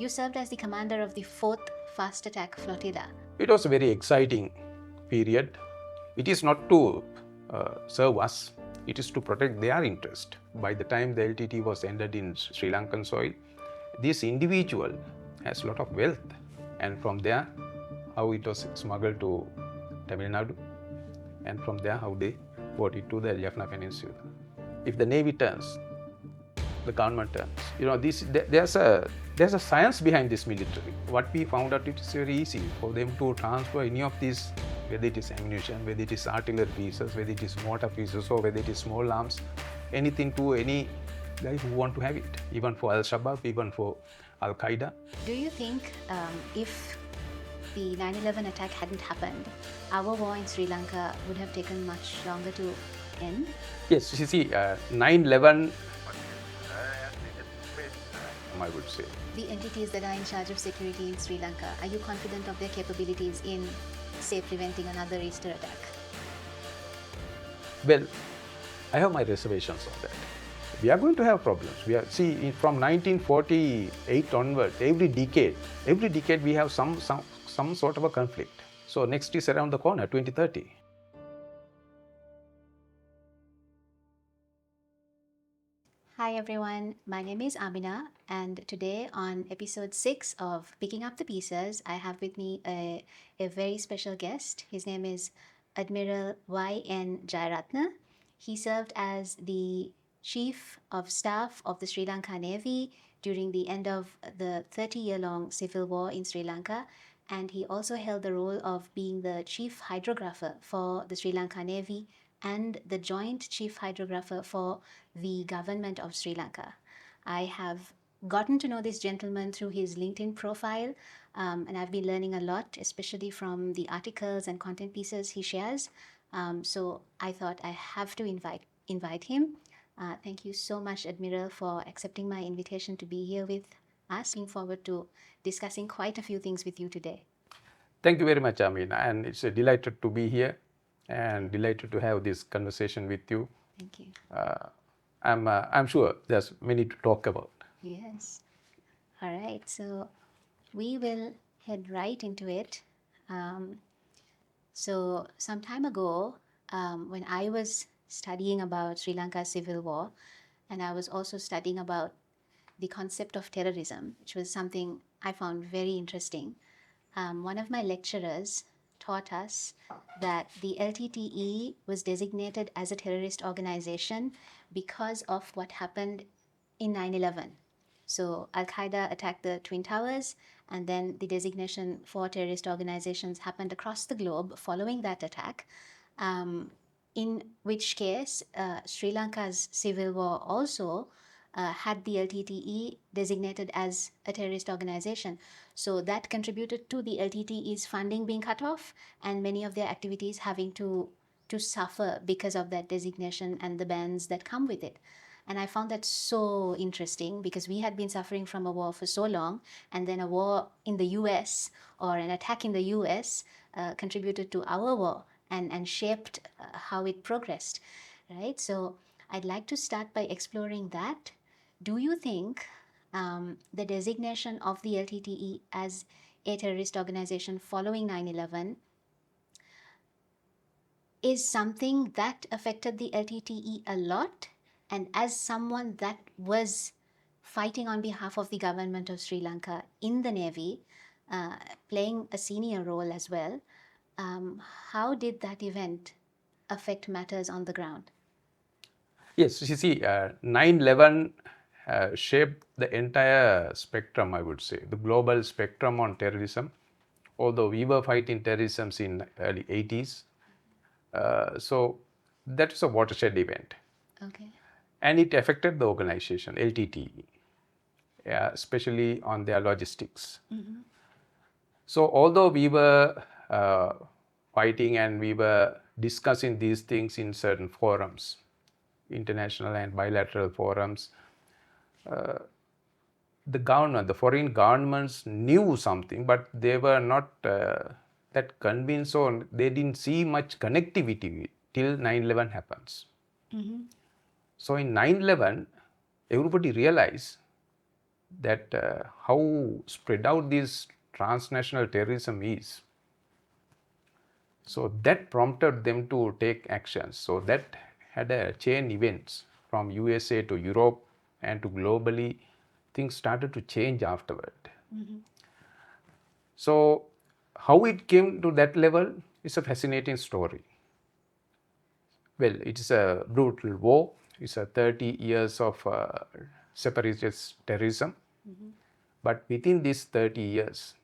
You served as the commander of the 4th Fast Attack Flotilla. It was a very exciting period. It is not to serve us, it is to protect their interest. By the time the LTTE was ended in Sri Lankan soil, this individual has a lot of wealth, and from there, how it was smuggled to Tamil Nadu, and from there, how they brought it to the Jayarathna Peninsula. If the Navy turns, the government turns. There's a science behind this military. What we found out, it is very easy for them to transfer any of these, whether it is ammunition, whether it is artillery pieces, whether it is mortar pieces, or whether it is small arms, anything to any guy who want to have it, even for Al-Shabaab, even for Al-Qaeda. Do you think if the 9/11 attack hadn't happened, our war in Sri Lanka would have taken much longer to end? Yes, you see, 9/11, I would say. The entities that are in charge of security in Sri Lanka, are you confident of their capabilities in, say, preventing another Easter attack? Well, I have my reservations on that. We are going to have problems. From 1948 onward, every decade we have some sort of a conflict. So next is around the corner, 2030. Hi everyone, my name is Amina, and today on episode 6 of Picking Up the Pieces, I have with me a very special guest. His name is Admiral YN Jayarathna. He served as the Chief of Staff of the Sri Lanka Navy during the end of the 30-year-long civil war in Sri Lanka, and he also held the role of being the Chief Hydrographer for the Sri Lanka Navy and the Joint Chief Hydrographer for the government of Sri Lanka. I have gotten to know this gentleman through his LinkedIn profile, and I've been learning a lot, especially from the articles and content pieces he shares. So I thought I have to invite him. Thank you so much, Admiral, for accepting my invitation to be here with us. Looking forward to discussing quite a few things with you today. Thank you very much, Amina, and it's a delighted to be here and delighted to have this conversation with you. Thank you. I'm sure there's many to talk about. Yes. All right. So we will head right into it. So some time ago, when I was studying about Sri Lanka's civil war, and I was also studying about the concept of terrorism, which was something I found very interesting. One of my lecturers taught us that the LTTE was designated as a terrorist organization because of what happened in 9/11. So Al-Qaeda attacked the Twin Towers, and then the designation for terrorist organizations happened across the globe following that attack, in which case Sri Lanka's civil war also had the LTTE designated as a terrorist organization. So that contributed to the LTTE's funding being cut off and many of their activities having to suffer because of that designation and the bans that come with it. And I found that so interesting because we had been suffering from a war for so long, and then a war in the US or an attack in the US contributed to our war and shaped how it progressed, right? So I'd like to start by exploring that. Do you think the designation of the LTTE as a terrorist organization following 9/11 is something that affected the LTTE a lot? And as someone that was fighting on behalf of the government of Sri Lanka in the Navy, playing a senior role as well, how did that event affect matters on the ground? Yes, you see, 9/11 shaped the entire spectrum, I would say, the global spectrum on terrorism. Although we were fighting terrorism in early 80s, so that was a watershed event. Okay. And it affected the organization, LTTE, especially on their logistics. Mm-hmm. So although we were fighting and we were discussing these things in certain forums, international and bilateral forums, the foreign governments knew something, but they were not that convinced, or they didn't see much connectivity till 9/11 happens. Mm-hmm. So in 9/11, everybody realized that how spread out this transnational terrorism is. So that prompted them to take actions. So that had a chain events from USA to Europe and to globally. Things started to change afterward. So how it came to that level is a fascinating story. Well, it's a brutal war. It's a 30 years of separatist terrorism. But within these 30 years,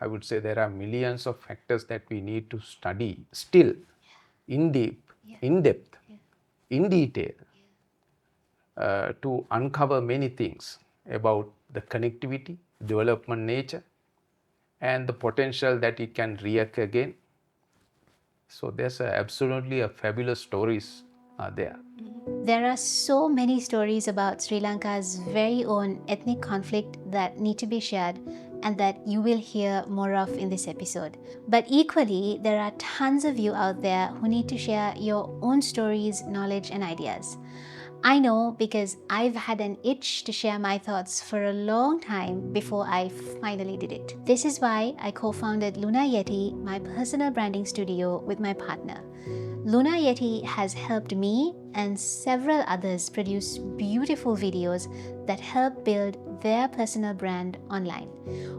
I would say there are millions of factors that we need to study still in depth, in detail, to uncover many things about the connectivity, development nature, and the potential that it can react again. So there's absolutely a fabulous stories are there. There are so many stories about Sri Lanka's very own ethnic conflict that need to be shared and that you will hear more of in this episode. But equally, there are tons of you out there who need to share your own stories, knowledge, and ideas. I know because I've had an itch to share my thoughts for a long time before I finally did it. This is why I co-founded Luna Yeti, my personal branding studio, with my partner. Luna Yeti has helped me and several others produce beautiful videos that help build their personal brand online.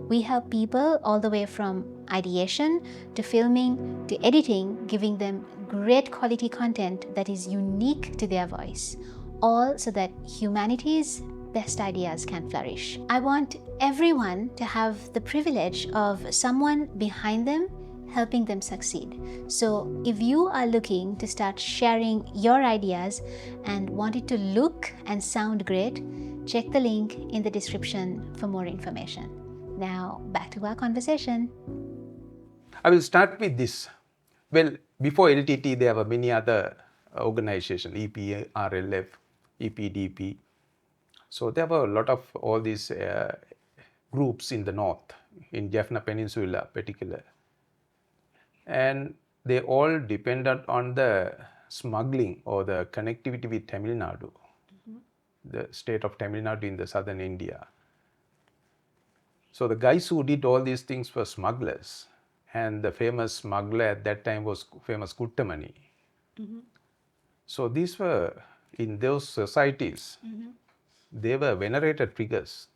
We help people all the way from ideation to filming to editing, giving them great quality content that is unique to their voice, all so that humanity's best ideas can flourish. I want everyone to have the privilege of someone behind them helping them succeed. So if you are looking to start sharing your ideas and want it to look and sound great, check the link in the description for more information. Now back to our conversation. I will start with this. Well, before LTT, there were many other organizations, EPRLF, EPDP. So there were a lot of all these groups in the north, in Jaffna Peninsula particular. And they all depended on the smuggling or the connectivity with Tamil Nadu, the state of Tamil Nadu in the southern India. So the guys who did all these things were smugglers. And the famous smuggler at that time was famous Kuttamani. So these were, in those societies, they were venerated figures.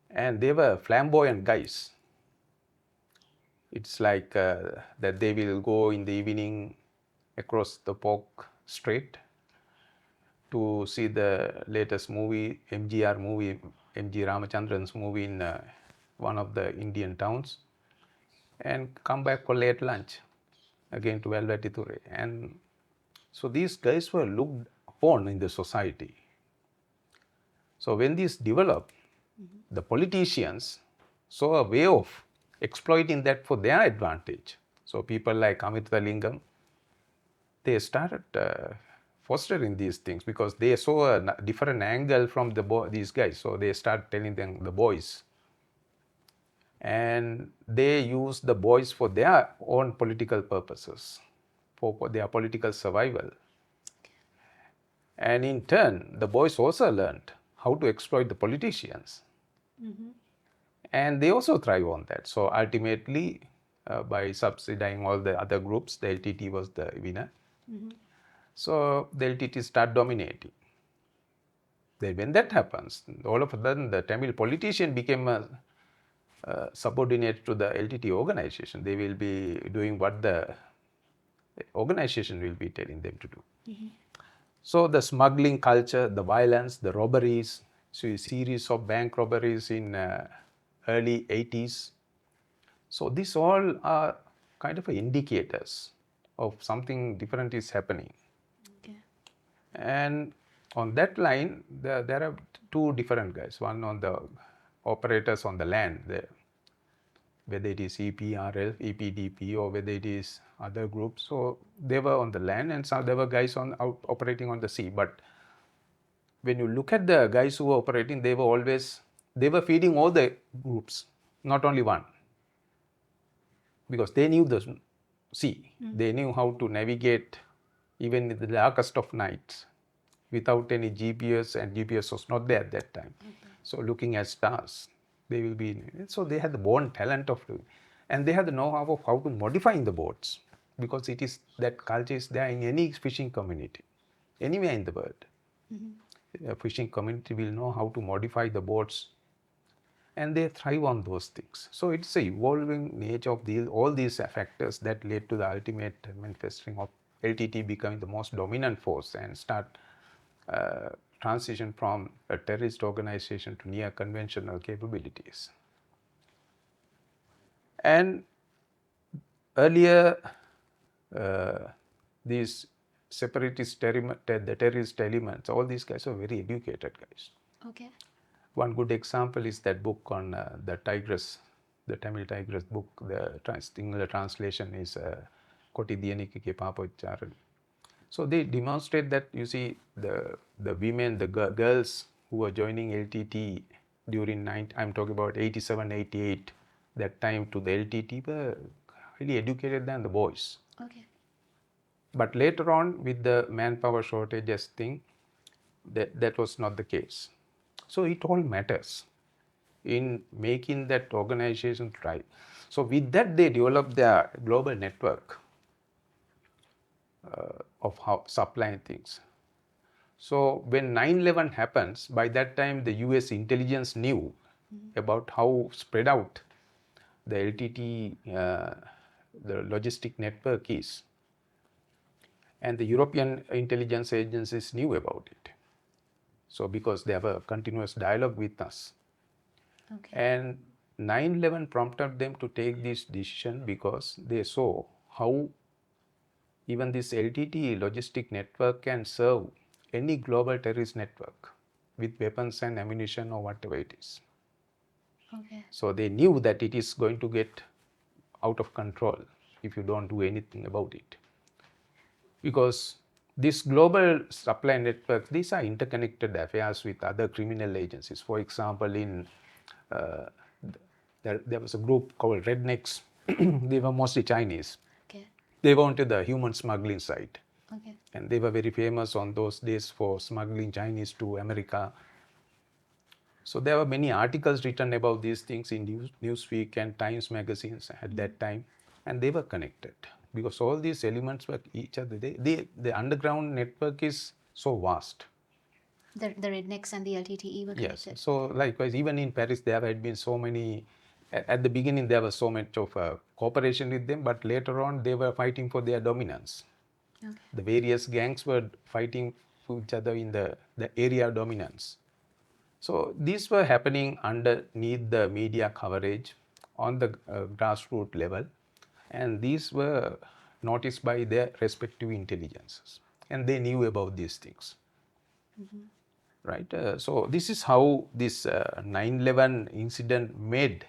And they were flamboyant guys. It's like that they will go in the evening across the Pork Strait to see the latest movie, MGR movie, MG Ramachandran's movie in one of the Indian towns, and come back for late lunch again to Velvetiture. And so these guys were looked upon in the society. So when this developed, the politicians saw a way of exploiting that for their advantage. So people like Amithalingam, they started fostering these things because they saw a different angle from these guys. So they started telling them the boys. And they used the boys for their own political purposes, for their political survival. And in turn, the boys also learned how to exploit the politicians. And they also thrive on that. So ultimately, by subsidizing all the other groups, the LTT was the winner. So the LTT start dominating. Then when that happens, all of a sudden the Tamil politician became a subordinate to the LTT organization. They will be doing what the organization will be telling them to do. So the smuggling culture, the violence, the robberies, so a series of bank robberies in early 80s. So these all are kind of indicators of something different is happening. Okay. And on that line, there are two different guys. One on the operators on the land, whether it is EPRL, EPDP, or whether it is other groups. So they were on the land, and some there were guys operating on the sea. But when you look at the guys who were operating, they were feeding all the groups, not only one, because they knew the sea. They knew how to navigate even in the darkest of nights. without any GPS, and GPS was not there at that time. So looking at stars, they will be, so they had the born talent of doing, and they had the know-how of how to modifying the boats, because it is, that culture is there in any fishing community, anywhere in the world. A fishing community will know how to modify the boats, and they thrive on those things. So it's the evolving nature of all these factors that led to the ultimate manifesting of LTT becoming the most dominant force and start transition from a terrorist organization to near conventional capabilities. And earlier, these separatist the terrorist elements, all these guys are very educated guys. Okay. One good example is that book on the tigress, the Tamil tigress book. The English translation is Koti Diyanikike Papacharan. So they demonstrate that, you see, the women, the girls who were joining LTT during I'm talking about 87, 88, that time to the LTT were highly educated than the boys. Okay. But later on, with the manpower shortages thing, that was not the case. So it all matters in making that organization thrive. So with that, they developed their global network of how supplying things. So when 9/11 happens, by that time the US intelligence knew about how spread out the LTT, the logistic network is. And the European intelligence agencies knew about it. So because they have a continuous dialogue with us. Okay. And 9/11 prompted them to take this decision because they saw how even this LTT logistic network can serve any global terrorist network with weapons and ammunition or whatever it is. Okay. So they knew that it is going to get out of control if you don't do anything about it. Because this global supply network, these are interconnected affairs with other criminal agencies. For example, in there was a group called Rednecks. They were mostly Chinese. Okay. They wanted the human smuggling side. Okay. And they were very famous on those days for smuggling Chinese to America. So there were many articles written about these things in Newsweek and Times magazines at that time, and they were connected because all these elements were each other. The underground network is so vast. The rednecks and the LTTE were Yes. connected. So likewise, even in Paris, there had been so many. At the beginning, there was so much of cooperation with them, but later on, they were fighting for their dominance. Okay. The various gangs were fighting for each other in the area dominance. So these were happening underneath the media coverage on the grassroots level, and these were noticed by their respective intelligences, and they knew about these things. Right? So this is how this 9/11 incident made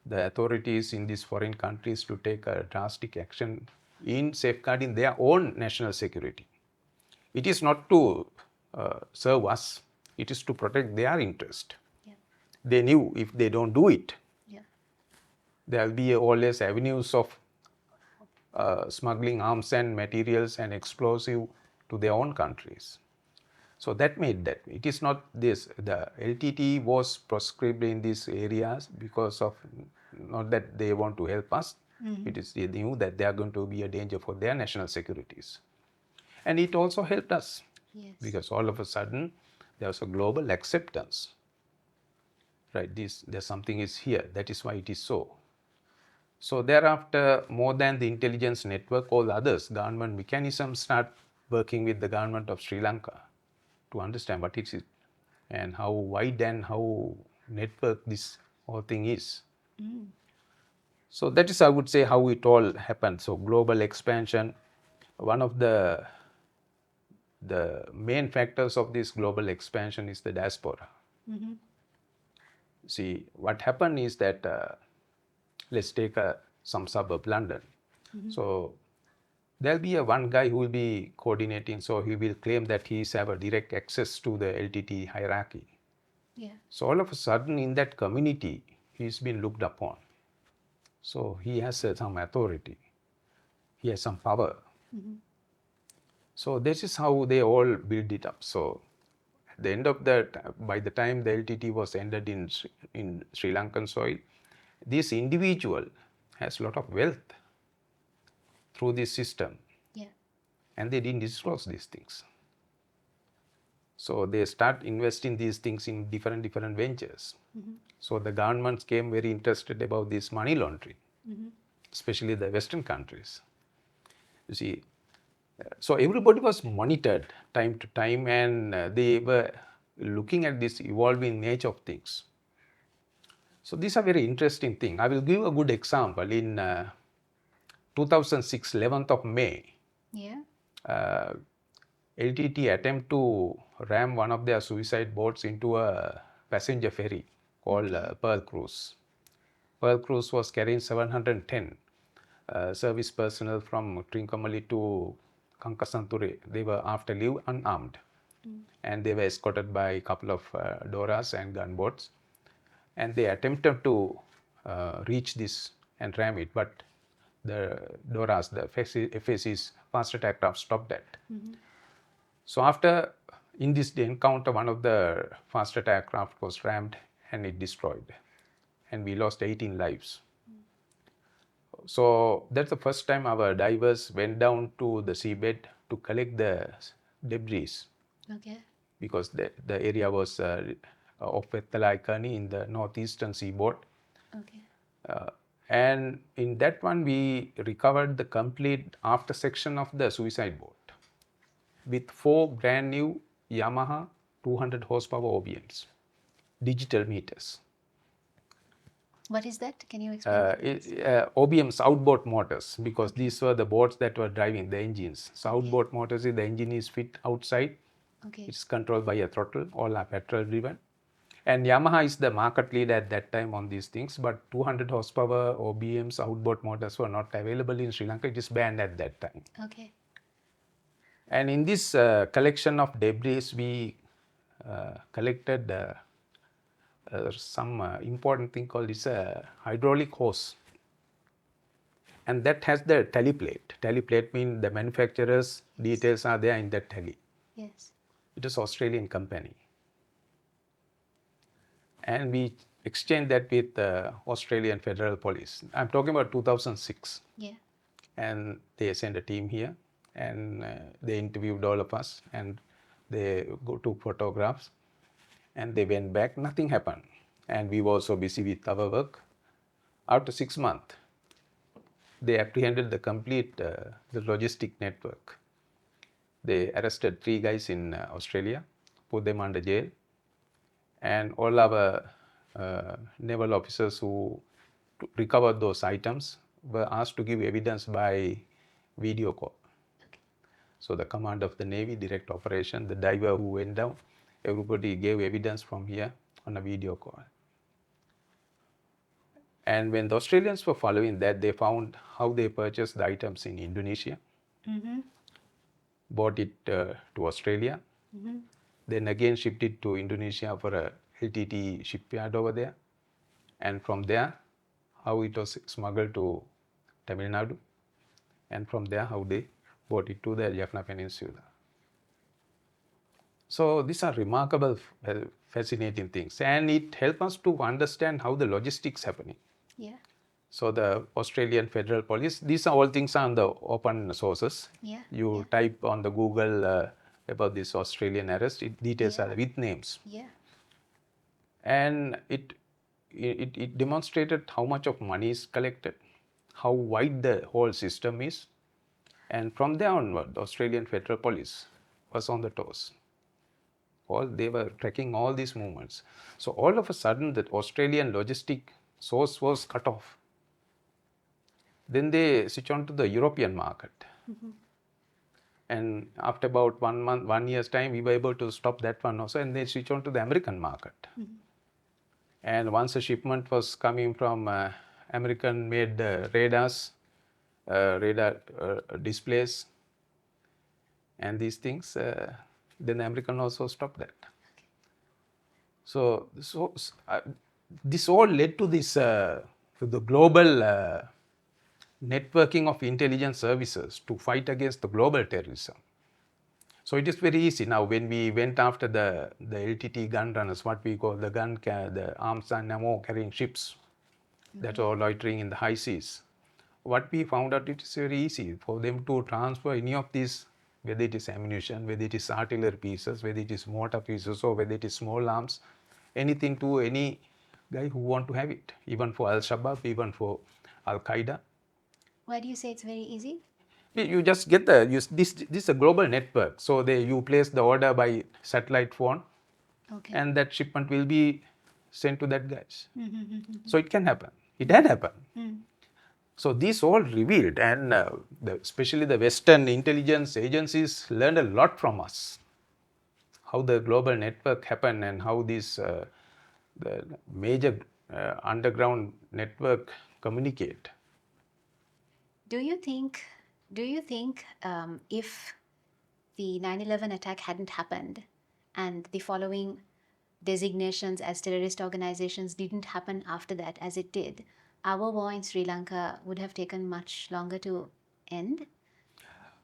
the authorities in these foreign countries to take a drastic action in safeguarding their own national security. It is not to serve us, it is to protect their interest. Yeah. They knew if they don't do it, Yeah. there will be always avenues of smuggling arms and materials and explosive to their own countries. So that made that. It is not this. The LTT was proscribed in these areas because of not that they want to help us. It is they knew that they are going to be a danger for their national securities. And it also helped us. Yes. Because all of a sudden there was a global acceptance. Right, there's something is here. That is why it is so. So thereafter, more than the intelligence network, all others, government mechanisms start working with the government of Sri Lanka to understand what it is and how wide and how network this whole thing is. So that is, I would say, how it all happened. So global expansion, one of the main factors of this global expansion is the diaspora. See, what happened is that let's take some suburb, London. So there'll be one guy who will be coordinating, so he will claim that he's have a direct access to the LTT hierarchy. Yeah. So all of a sudden in that community, he's been looked upon. So he has some authority. He has some power. So this is how they all build it up. So at the end of that, by the time the LTT was ended in Sri Lankan soil, this individual has a lot of wealth through this system, Yeah. and they didn't disclose these things. So they start investing these things in different ventures. So the governments came very interested about this money laundering, especially the Western countries. You see, so everybody was monitored time to time, and they were looking at this evolving nature of things. So these are very interesting things. I will give a good example. In 2006, 11th of May, Yeah. LTT attempt to ram one of their suicide boats into a passenger ferry called Pearl Cruise. Pearl Cruise was carrying 710 service personnel from Trincomalee to Kankasanture. They were after leave unarmed, and they were escorted by a couple of Doras and gunboats, and they attempted to reach this and ram it, but the Doras, the FAC's fast attack craft stopped that. So after, in this encounter, one of the fast attack craft was rammed and it destroyed, and we lost 18 lives. So that's the first time our divers went down to the seabed to collect the debris, Okay. because the area was off Vettalaikkani in the northeastern seaboard. Okay. And in that one, we recovered the complete after section of the suicide boat with 4 brand new Yamaha 200 horsepower OBMs, digital meters. What is that? Can you explain? OBMs, outboard motors, because these were the boats that were driving the engines. So outboard motors, the engine is fit outside. Okay. It's controlled by a throttle, all are petrol driven. And Yamaha is the market leader at that time on these things, but 200 horsepower OBMs, outboard motors were not available in Sri Lanka. It is banned at that time. Okay. And in this collection of debris, we collected some important thing called a hydraulic hose. And that has the tally plate. Tally plate means the manufacturer's details are there in that tally. Yes. It is Australian company. And we exchanged that with the Australian Federal Police. I'm talking about 2006. Yeah. And they sent a team here, and they interviewed all of us, and they took photographs, and they went back. Nothing happened, and we were so busy with our work. After 6 months, they apprehended the complete the logistic network. They arrested 3 guys in Australia, put them under jail, and all our naval officers who recovered those items were asked to give evidence by video call. Okay. So the command of the Navy, direct operation, the diver who went down, everybody gave evidence from here on a video call. And when the Australians were following that, they found how they purchased the items in Indonesia, bought it to Australia, then again shipped it to Indonesia for a LTTE shipyard over there, and from there, how it was smuggled to Tamil Nadu, and from there, how they brought it to the Jaffna Peninsula. So these are remarkable, fascinating things, and it helps us to understand how the logistics happening. Yeah. So the Australian Federal Police, these are all things on the open sources. Yeah. You type on the Google about this Australian arrest, details are with names. Yeah. And it demonstrated how much of money is collected, how wide the whole system is. And from there onward, the Australian Federal Police was on the toes. They were tracking all these movements. So all of a sudden, the Australian logistic source was cut off. Then they switch on to the European market. And after about 1 year's time, we were able to stop that one also, and they switch on to the American market. And once a shipment was coming from American-made radars, radar displays, and these things, then the American also stopped that. So this all led to this to the global networking of intelligence services to fight against the global terrorism. So it is very easy now. When we went after the LTT gun runners, what we call the arms and ammo carrying ships that are loitering in the high seas, what we found out, it is very easy for them to transfer any of these, whether it is ammunition, whether it is artillery pieces, whether it is mortar pieces, or whether it is small arms, anything to any guy who want to have it, even for Al-Shabaab, even for Al-Qaeda. Why do you say it's very easy? You just get this is a global network. So you place the order by satellite phone, Okay. and that shipment will be sent to that guys. So it can happen. It had happened. So this all revealed, and especially the Western intelligence agencies learned a lot from us. How the global network happened and how the major underground network communicate. Do you think if the 9/11 attack hadn't happened and the following designations as terrorist organizations didn't happen after that, as it did, our war in Sri Lanka would have taken much longer to end?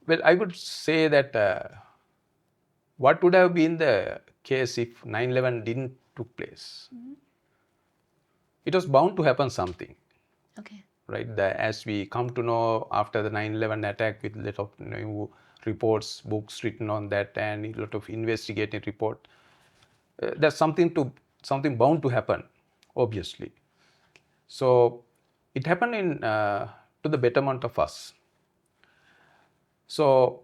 Well, I would say that what would have been the case if 9/11 didn't took place? It was bound to happen something. Okay. Right? As we come to know after the 9/11 attack, with a lot of new reports, books written on that, and a lot of investigative report, there's something bound to happen, obviously. So it happened to the betterment of us. So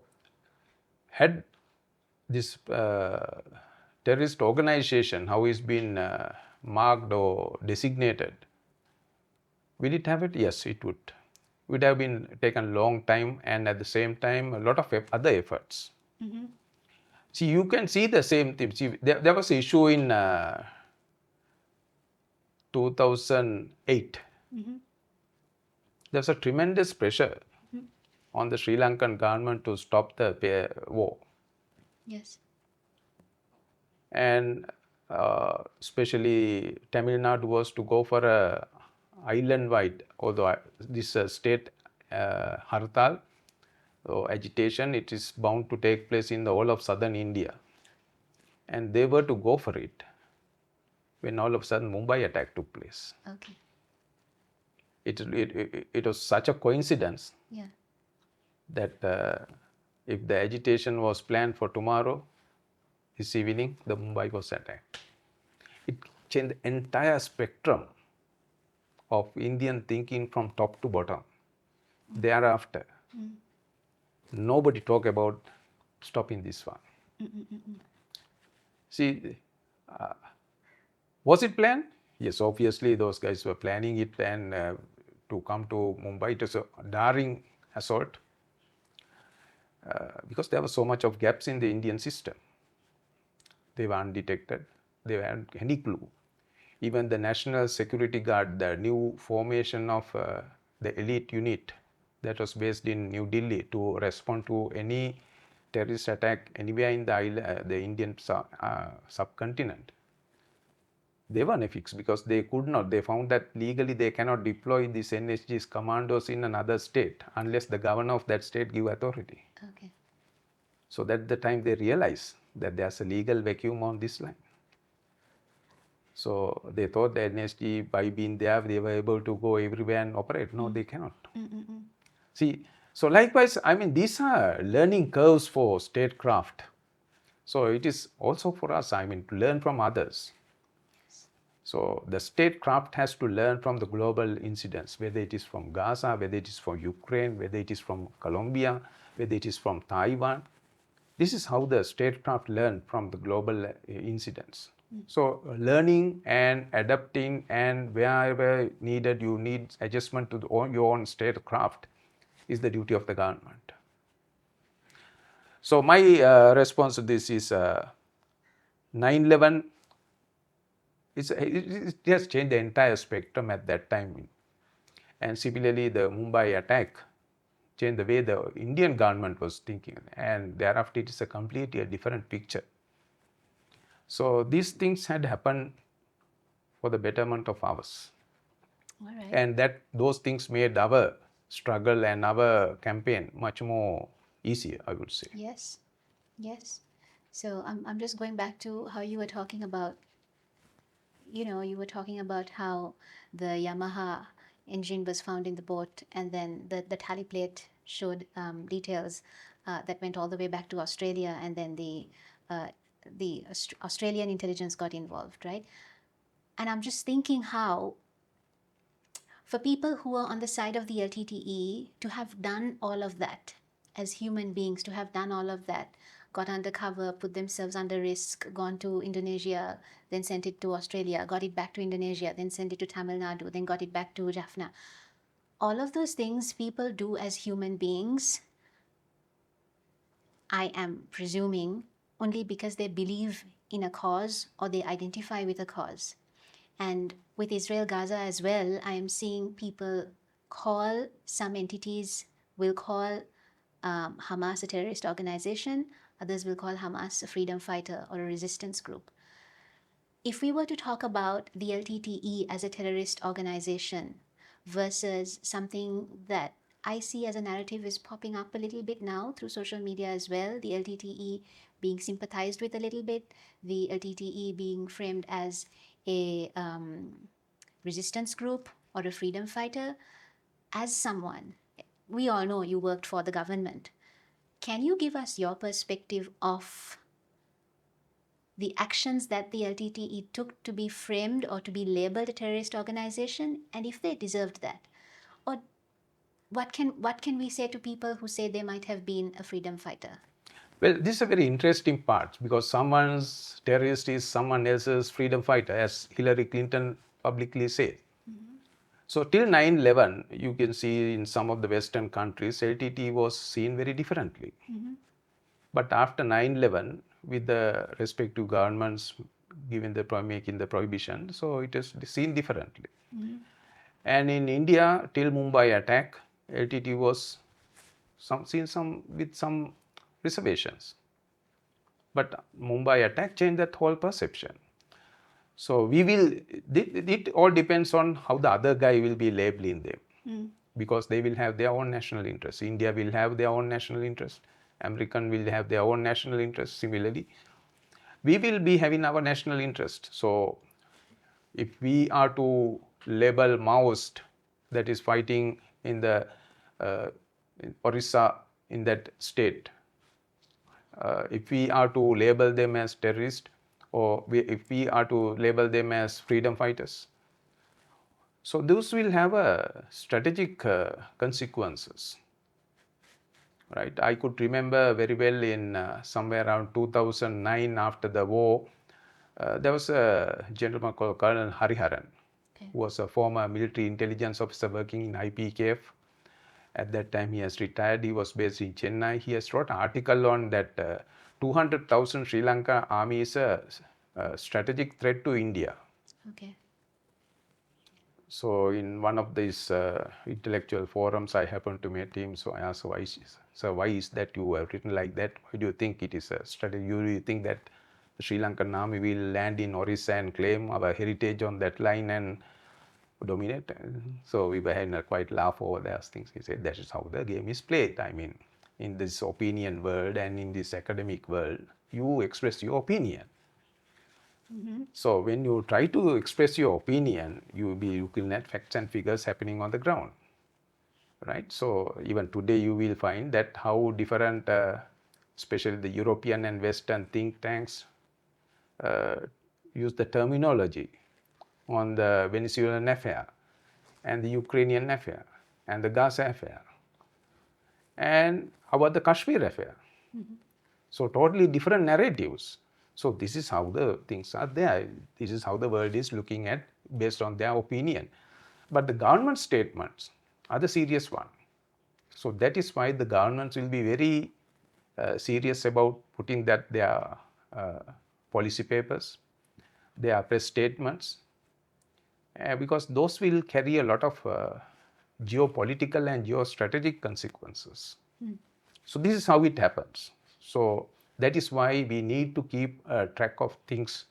had this terrorist organization, how it's been marked or designated, will it have it? Yes, it would. Would have been taken long time, and at the same time a lot of other efforts. See, you can see the same thing. See, there was an issue in 2008. There's a tremendous pressure on the Sri Lankan government to stop the war. Yes. And especially Tamil Nadu was to go for a island-wide, although this state hartal or agitation, it is bound to take place in the whole of southern India. And they were to go for it when all of a sudden Mumbai attack took place. Okay. It was such a coincidence that if the agitation was planned for tomorrow, this evening the Mumbai was attacked. It changed the entire spectrum of Indian thinking from top to bottom. Thereafter, nobody talk about stopping this one. See, was it planned? Yes, obviously those guys were planning it, and to come to Mumbai, it was a daring assault because there was so much of gaps in the Indian system. They were undetected. They hadn't any clue. Even the National Security Guard, the new formation of the elite unit that was based in New Delhi to respond to any terrorist attack anywhere in the Indian subcontinent, they were affixed because they could not. They found that legally they cannot deploy these NSG's commandos in another state unless the governor of that state give authority. Okay. So at the time they realized that there's a legal vacuum on this line. So they thought the NSG, by being there, they were able to go everywhere and operate. No, they cannot. See, so likewise, I mean, these are learning curves for statecraft. So it is also for us, I mean, to learn from others. So the statecraft has to learn from the global incidents, whether it is from Gaza, whether it is from Ukraine, whether it is from Colombia, whether it is from Taiwan. This is how the statecraft learn from the global incidents. So learning and adapting, and wherever needed you need adjustment to your own statecraft, is the duty of the government. So my response to this is 9/11. It has changed the entire spectrum at that time, and similarly the Mumbai attack changed the way the Indian government was thinking, and thereafter it is a completely different picture. So these things had happened for the betterment of ours. All right. And that those things made our struggle and our campaign much more easier, I would say. Yes. Yes. So I'm just going back to how you were talking about, you were talking about how the Yamaha engine was found in the boat, and then the tally plate showed details that went all the way back to Australia, and then uh, the Australian intelligence got involved, right? And I'm just thinking how, for people who are on the side of the LTTE, to have done all of that as human beings, to have done all of that, got undercover, put themselves under risk, gone to Indonesia, then sent it to Australia, got it back to Indonesia, then sent it to Tamil Nadu, then got it back to Jaffna. All of those things people do as human beings, I am presuming, only because they believe in a cause or they identify with a cause. And with Israel Gaza as well, I am seeing people call, some entities will call Hamas a terrorist organization, others will call Hamas a freedom fighter or a resistance group. If we were to talk about the LTTE as a terrorist organization versus something that I see as a narrative is popping up a little bit now through social media as well, the LTTE being sympathized with a little bit, the LTTE being framed as a resistance group or a freedom fighter. As someone, we all know you worked for the government. Can you give us your perspective of the actions that the LTTE took to be framed or to be labeled a terrorist organization, and if they deserved that? Or what can we say to people who say they might have been a freedom fighter? Well, this is a very interesting part because someone's terrorist is someone else's freedom fighter, as Hillary Clinton publicly said. So till 9/11, you can see in some of the Western countries, LTT was seen very differently. But after 9/11, with the respective governments giving making the prohibition, so it is seen differently. And in India, till Mumbai attack, LTT was seen with some reservations. But Mumbai attack changed that whole perception. So it all depends on how the other guy will be labeling them. Because they will have their own national interest. India will have their own national interest. American will have their own national interest. Similarly, we will be having our national interest. So if we are to label Maoist that is fighting in the in Orissa, in that state, if we are to label them as terrorists, or if we are to label them as freedom fighters, so those will have a strategic consequences, right? I could remember very well in somewhere around 2009, after the war, there was a gentleman called Colonel Hariharan, who was a former military intelligence officer working in IPKF. At that time, he has retired. He was based in Chennai. He has wrote an article on that 200,000 Sri Lanka army is a strategic threat to India. Okay. So in one of these intellectual forums, I happened to meet him. So I asked, why is that you have written like that? Why do you think it is a strategy? Do you think that the Sri Lankan army will land in Orissa and claim our heritage on that line and dominate? So we were having a quite laugh over those things. He said, that is how the game is played. I mean, in this opinion world and in this academic world, you express your opinion. So when you try to express your opinion, you will be looking at facts and figures happening on the ground, right? So even today you will find that how different, especially the European and Western think tanks, use the terminology on the Venezuelan affair and the Ukrainian affair and the Gaza affair and about the Kashmir affair. So totally different narratives. So this is how the things are there. This is how the world is looking at based on their opinion. But the government statements are the serious one. So that is why the governments will be very serious about putting that their policy papers, their press statements, because those will carry a lot of geopolitical and geostrategic consequences. So this is how it happens. So that is why we need to keep track of things,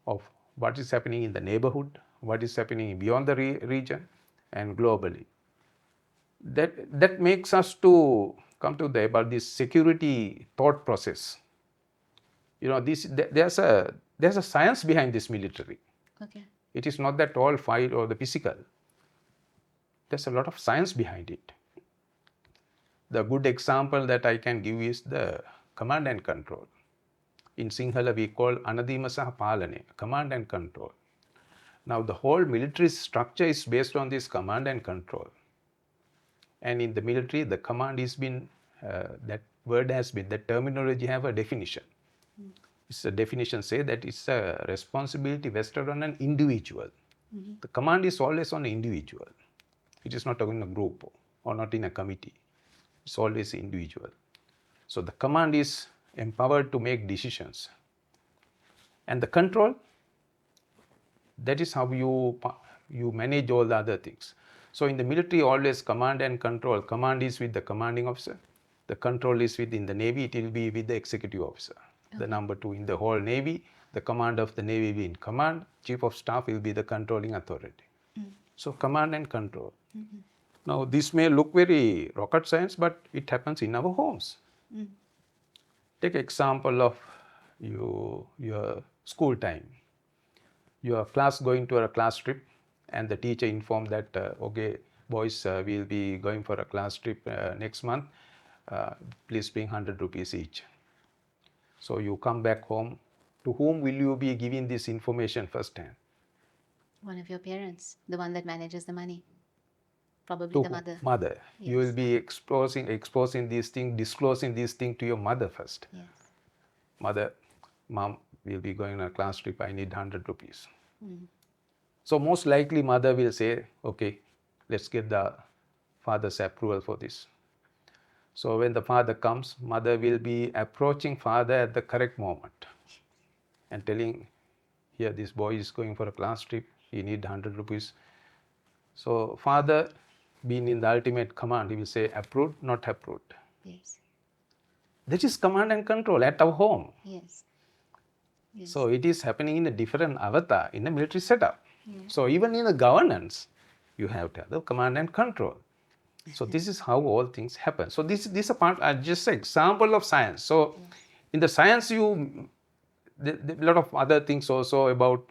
of what is happening in the neighborhood, what is happening beyond the region and globally. That makes us to come to about this security thought process. There's a science behind this military. Okay. It is not that all fight or the physical. There's a lot of science behind it. The good example that I can give is the command and control. In Sinhala, we call Anadima Saha Palane, command and control. Now, the whole military structure is based on this command and control. And in the military, the command has been, that word has been, the terminology have a definition. It's a definition say that it's a responsibility vested on an individual. The command is always on an individual. It is not in a group or not in a committee. It's always individual. So the command is empowered to make decisions. And the control, that is how you manage all the other things. So in the military, always command and control. Command is with the commanding officer. The control is within the Navy. It will be with the executive officer. Okay. The number 2 in the whole Navy. The commander of the Navy will be in command. Chief of staff will be the controlling authority. So command and control. Now this may look very rocket science, but it happens in our homes. Take example of your school time. Your class going to a class trip, and the teacher informed that, okay, boys, we'll be going for a class trip next month. Please bring 100 rupees each. So you come back home. To whom will you be giving this information first hand? One of your parents, the one that manages the money. Probably To the mother. Mother. Yes. You will be exposing these things, disclosing these things to your mother first. Yes. Mother, mom, we'll be going on a class trip. I need 100 rupees. So most likely mother will say, okay, let's get the father's approval for this. So when the father comes, mother will be approaching father at the correct moment and telling, here this boy is going for a class trip, he need 100 rupees. So father, being in the ultimate command, he will say approved, not approved. Yes. That is command and control at our home. Yes. Yes. So it is happening in a different avatar in a military setup. Yeah. So even in the governance, you have to have the command and control. So this is how all things happen. So this is a part, just an example of science. So in the science, a lot of other things also about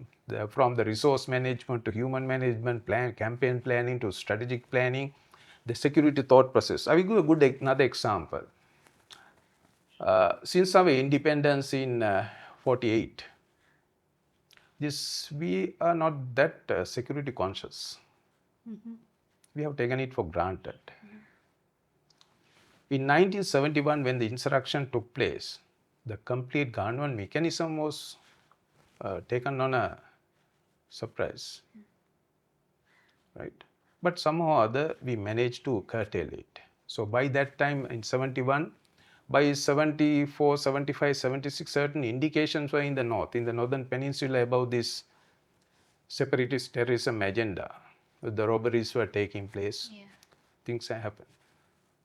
from the resource management to human management, campaign planning to strategic planning, the security thought process. I will give another example. Since our independence in 48, we are not that security conscious. We have taken it for granted. In 1971, when the insurrection took place, the complete government mechanism was taken on a surprise, right? But somehow or other, we managed to curtail it. So by that time, in 71, by 74, 75, 76, certain indications were in the north, in the northern peninsula, about this separatist terrorism agenda. The robberies were taking place. Yeah. Things have happened.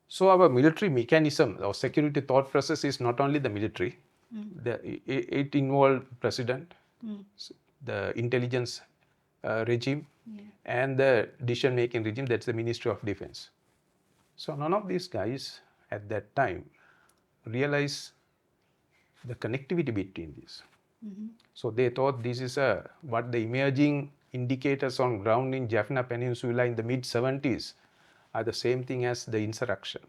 So our military mechanism, our security thought process is not only the military. It involved president, the intelligence regime, and the decision-making regime. That's the Ministry of Defense. So none of these guys at that time realized the connectivity between these. So they thought this is what the emerging indicators on ground in Jaffna Peninsula in the mid-70s are the same thing as the insurrection.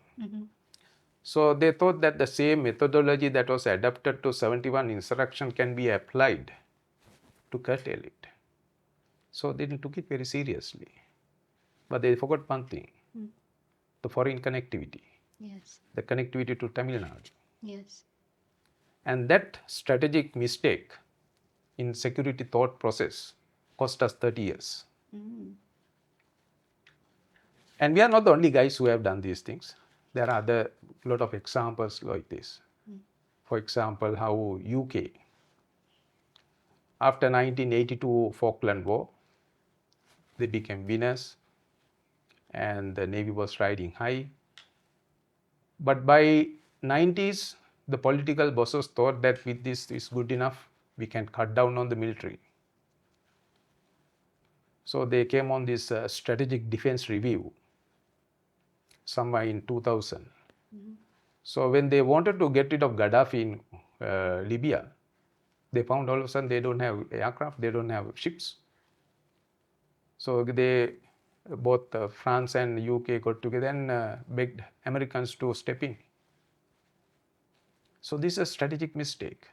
So they thought that the same methodology that was adapted to 71 insurrection can be applied to curtail it. So they took it very seriously. But they forgot one thing, the foreign connectivity. Yes. The connectivity to Tamil Nadu. Yes. And that strategic mistake in security thought process cost us 30 years. And we are not the only guys who have done these things. There are a lot of examples like this. For example, how UK, after 1982 Falkland War, they became winners and the Navy was riding high. But by 90s, the political bosses thought that with this is good enough, we can cut down on the military. So they came on this strategic defense review somewhere in 2000. So when they wanted to get rid of Gaddafi in Libya, They found all of a sudden they don't have aircraft, they don't have ships. So they, both France and UK got together and begged Americans to step in. So this is a strategic mistake,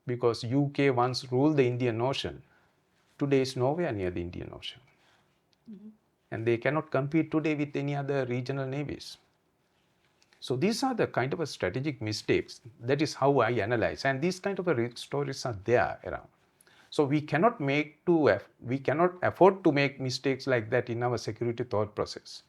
because UK once ruled the Indian Ocean. Today is nowhere near the Indian Ocean. And they cannot compete today with any other regional navies. So these are the kind of a strategic mistakes. That is how I analyze. And these kind of stories are there around. So we cannot afford to make mistakes like that in our security thought process.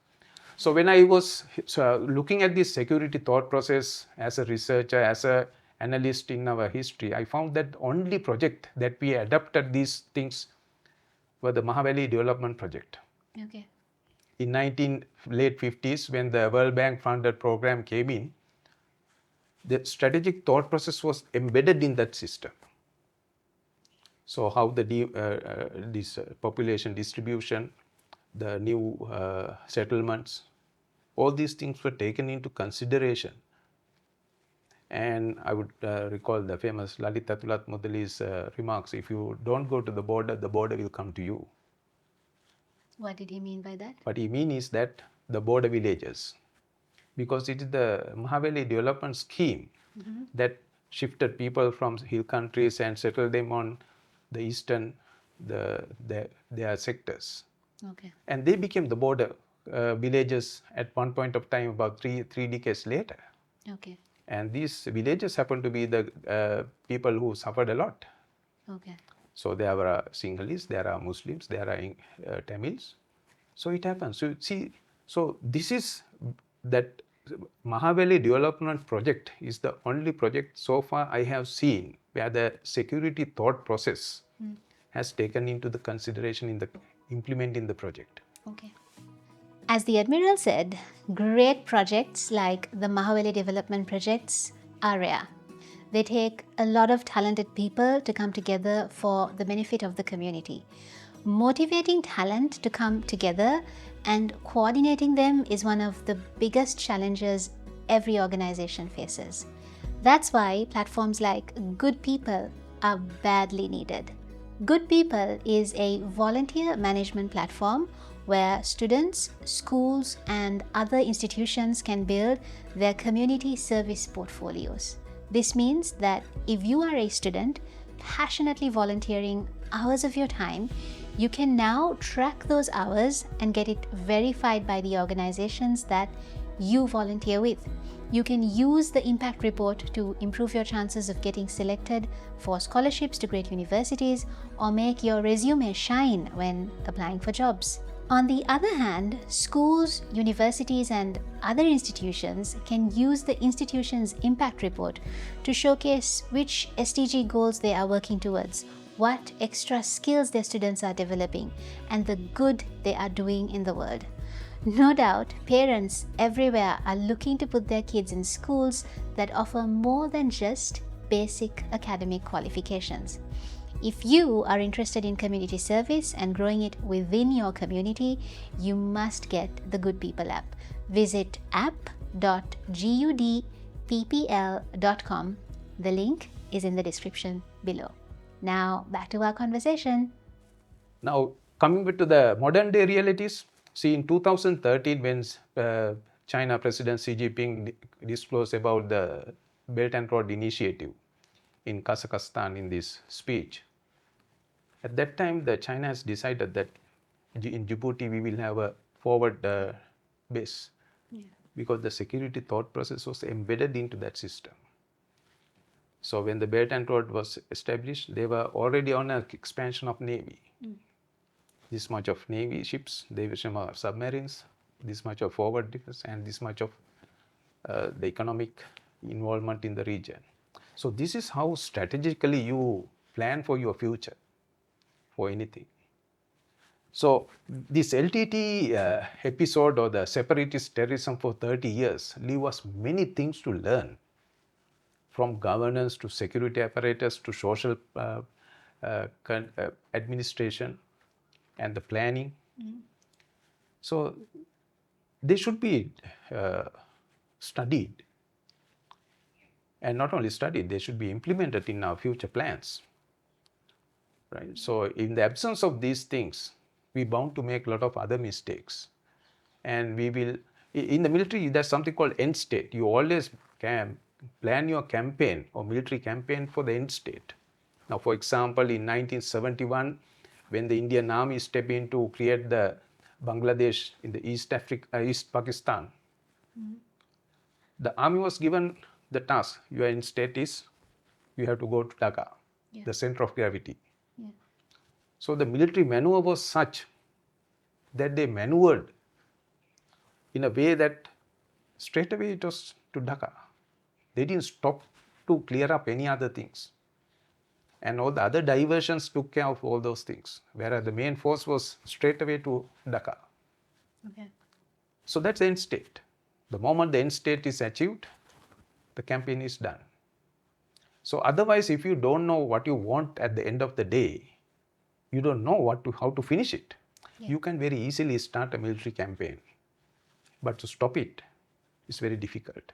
So when I was looking at this security thought process as a researcher, as an analyst in our history, I found that only project that we adapted these things were the Mahaweli development project. Okay. In late 50s, when the World Bank funded program came in, the strategic thought process was embedded in that system. So how this population distribution, the new settlements, all these things were taken into consideration. And I would recall the famous Lalit Atulat Mudali's remarks, if you don't go to the border will come to you. What did he mean by that? What he means is that the border villages, because it is the Mahaweli development scheme that shifted people from hill countries and settled them on the eastern, their sectors. Okay. And they became the border villages at one point of time, about three decades later. Okay. And these villages happen to be the people who suffered a lot. Okay. So there are Sinhalese, there are Muslims, there are Tamils. So it happens. So see, so this is that Mahaweli development project is the only project so far I have seen where the security thought process has taken into the consideration in the implementing the project. Okay. As the Admiral said, great projects like the Mahaweli development projects are rare. They take a lot of talented people to come together for the benefit of the community. Motivating talent to come together and coordinating them is one of the biggest challenges every organization faces. That's why platforms like Good People are badly needed. Good People is a volunteer management platform where students, schools, and other institutions can build their community service portfolios. This means that if you are a student passionately volunteering hours of your time, you can now track those hours and get it verified by the organizations that you volunteer with. You can use the impact report to improve your chances of getting selected for scholarships to great universities or make your resume shine when applying for jobs. On the other hand, schools, universities, and other institutions can use the institution's impact report to showcase which SDG goals they are working towards, what extra skills their students are developing, and the good they are doing in the world. No doubt, parents everywhere are looking to put their kids in schools that offer more than just basic academic qualifications. If you are interested in community service and growing it within your community, you must get the Good People app. Visit app.gudppl.com. The link is in the description below. Now, back to our conversation. Now, coming back to the modern day realities, see, in 2013, when China President Xi Jinping disclosed about the Belt and Road Initiative in Kazakhstan in this speech, at that time, China has decided that in Djibouti we will have a forward base, because the security thought process was embedded into that system. So when the Belt and Road was established, they were already on an expansion of Navy. This much of Navy ships, they were some submarines, this much of forward defense, and this much of the economic involvement in the region. So this is how strategically you plan for your future, for anything. So this LTTE episode, or the separatist terrorism for 30 years, leave us many things to learn, from governance to security apparatus to social administration and the planning. So they should be studied. And not only studied, they should be implemented in our future plans. Right? So in the absence of these things, we're bound to make a lot of other mistakes. And we will, in the military, there's something called end state. You always can plan your campaign or military campaign for the end state. Now, for example, in 1971, when the Indian Army stepped in to create the Bangladesh in the East Pakistan, the army was given the task, your end state is, you have to go to Dhaka, the center of gravity. So the military maneuver was such that they maneuvered in a way that straight away it was to Dhaka. They didn't stop to clear up any other things. And all the other diversions took care of all those things, whereas the main force was straight away to Dhaka. Okay. So that's the end state. The moment the end state is achieved, the campaign is done. So otherwise, if you don't know what you want at the end of the day, you don't know how to finish it. You can very easily start a military campaign, but to stop it is very difficult.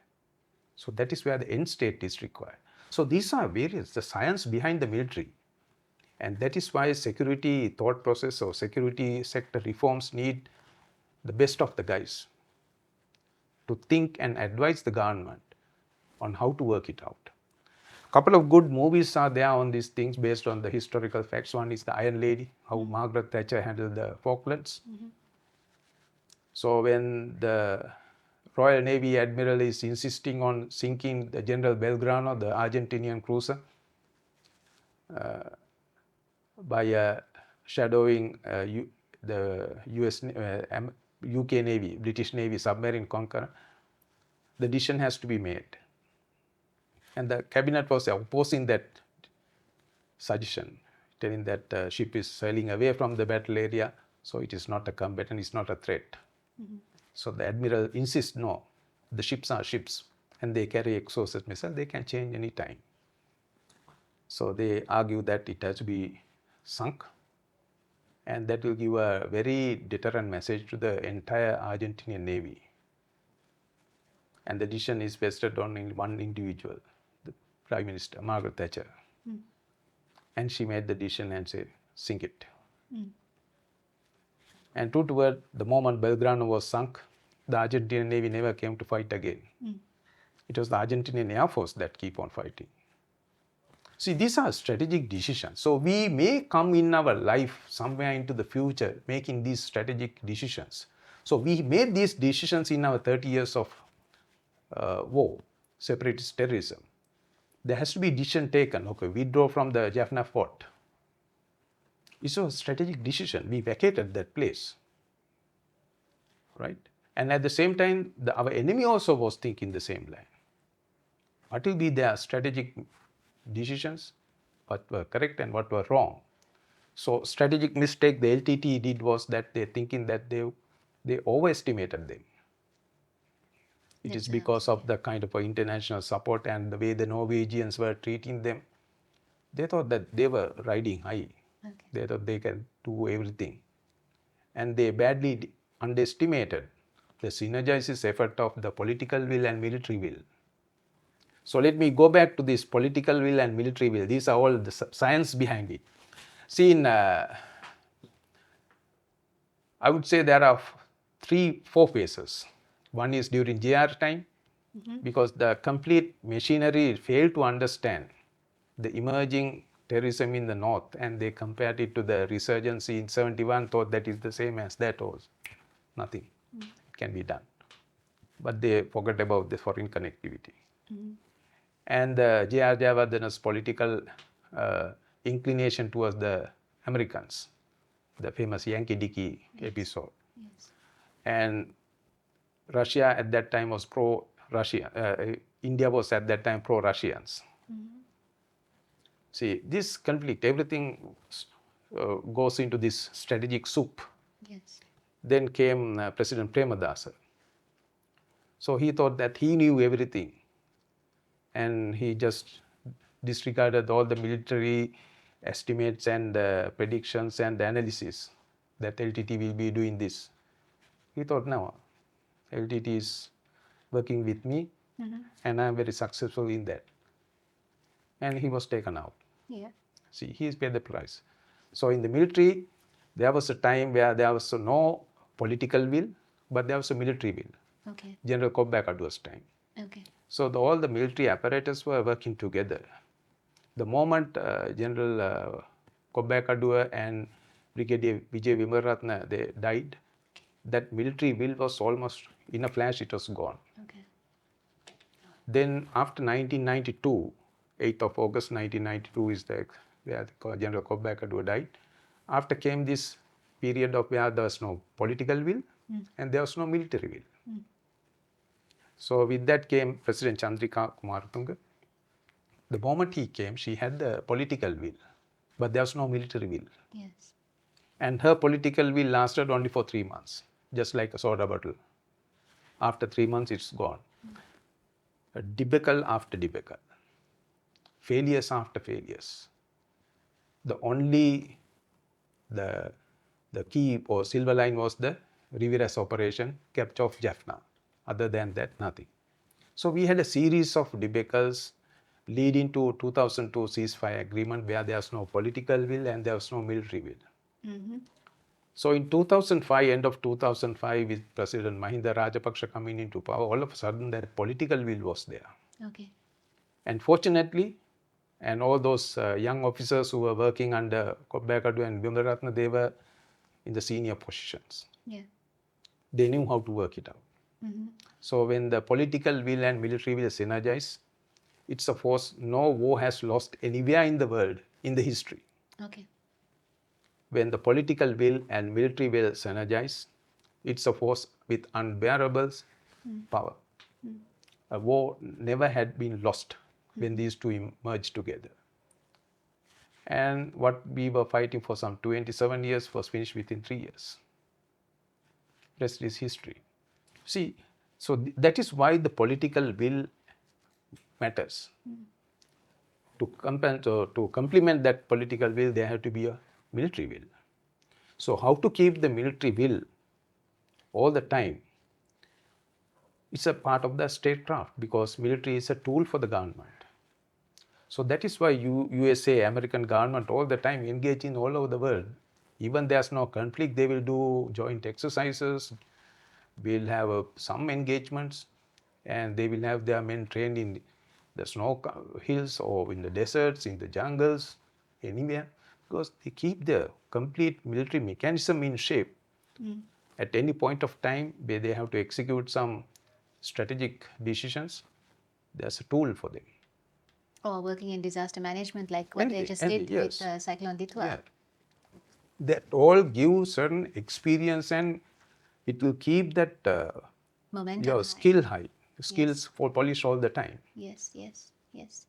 So that is where the end state is required. So these are various, the science behind the military. And that is why security thought process or security sector reforms need the best of the guys to think and advise the government on how to work it out. A couple of good movies are there on these things based on the historical facts. One is The Iron Lady, how Margaret Thatcher handled the Falklands. So when the Royal Navy Admiral is insisting on sinking the General Belgrano, the Argentinian cruiser, by shadowing the UK Navy, British Navy submarine conqueror, the decision has to be made. And the cabinet was opposing that suggestion, telling that the ship is sailing away from the battle area, so it is not a combatant, it's not a threat. So the admiral insists, no, the ships are ships and they carry exocet missile, they can change any time. So they argue that it has to be sunk, and that will give a very deterrent message to the entire Argentinian Navy. And the decision is vested on one individual, the Prime Minister, Margaret Thatcher. And she made the decision and said, sink it. And true to word, the moment Belgrano was sunk, the Argentinian Navy never came to fight again. It was the Argentinian Air Force that keep on fighting. See, these are strategic decisions. So we may come in our life somewhere into the future making these strategic decisions. So we made these decisions in our 30 years of war, separatist terrorism. There has to be decision taken. Okay, withdraw from the Jaffna fort. It's a strategic decision. We vacated that place, right? And at the same time, our enemy also was thinking the same line. What will be their strategic decisions, what were correct and what were wrong? So strategic mistake the LTTE did was that they're thinking that they overestimated them. It is because of the kind of international support and the way the Norwegians were treating them. They thought that they were riding high. They thought they can do everything. And they badly underestimated the synergizes effort of the political will and military will. So let me go back to this political will and military will. These are all the science behind it. See, I would say there are 3-4 phases. One is during JR time, because the complete machinery failed to understand the emerging terrorism in the north, and they compared it to the resurgence in 71, thought that is the same as that was. Nothing can be done. But they forgot about the foreign connectivity. And J.R. Jayawardena's political inclination towards the Americans, the famous Yankee Dickey episode. And Russia at that time was pro-Russia. India was at that time pro-Russians. See, this conflict, everything goes into this strategic soup. Then came President Premadasa. So he thought that he knew everything, and he just disregarded all the military estimates and predictions and analysis that LTTE will be doing this. He thought, no, LTTE is working with me, and I am very successful in that. and he was taken out. Yeah. See, he's paid the price. So in the military, there was a time where there was no political will, but there was a military will. Okay. General Kobbekaduwa's time. Okay. So all the military apparatus were working together. The moment General Kobbekaduwa and Brigadier Vijay Vimarathna, they died, that military will was almost, in a flash, it was gone. Okay. Then after 1992, 8th of August 1992 is where General Kobbekaduwa died. After came this period of where there was no political will and there was no military will. So with that came President Chandrika Kumaratunga. The moment he came, she had the political will, but there was no military will. Yes. And her political will lasted only for 3 months, just like a soda bottle. After 3 months, it's gone. A debacle after debacle, failures after failures. The only the key or silver line was the reverse operation, capture of Jaffna. Other than that, nothing. So we had a series of debacles leading to 2002 ceasefire agreement where there was no political will and there was no military will. So in 2005, end of 2005, with President Mahinda Rajapaksa coming into power, all of a sudden that political will was there. Okay. And fortunately, and all those young officers who were working under Kobbekaduwa and Vimarathna, they were in the senior positions. Yeah. They knew how to work it out. So when the political will and military will synergize, it's a force no war has lost anywhere in the world in the history. Okay. When the political will and military will synergize, it's a force with unbearable power. A war never had been lost when these two merged together. And what we were fighting for some 27 years was finished within 3 years. Rest is history. See, so that is why the political will matters. To complement that political will, there have to be a military will. So how to keep the military will all the time? It's a part of the statecraft because military is a tool for the government. So that is why USA, American government all the time engage in all over the world. Even there's no conflict, they will do joint exercises, will have some engagements, and they will have their men trained in the snow hills or in the deserts, in the jungles, anywhere, because they keep the complete military mechanism in shape. At any point of time where they have to execute some strategic decisions, there's a tool for them. Or working in disaster management like what they just did with Cyclone Ditwa. Yeah. That all give certain experience and it will keep that Momentum your high. skill high, skills for polish all the time. Yes, yes, yes.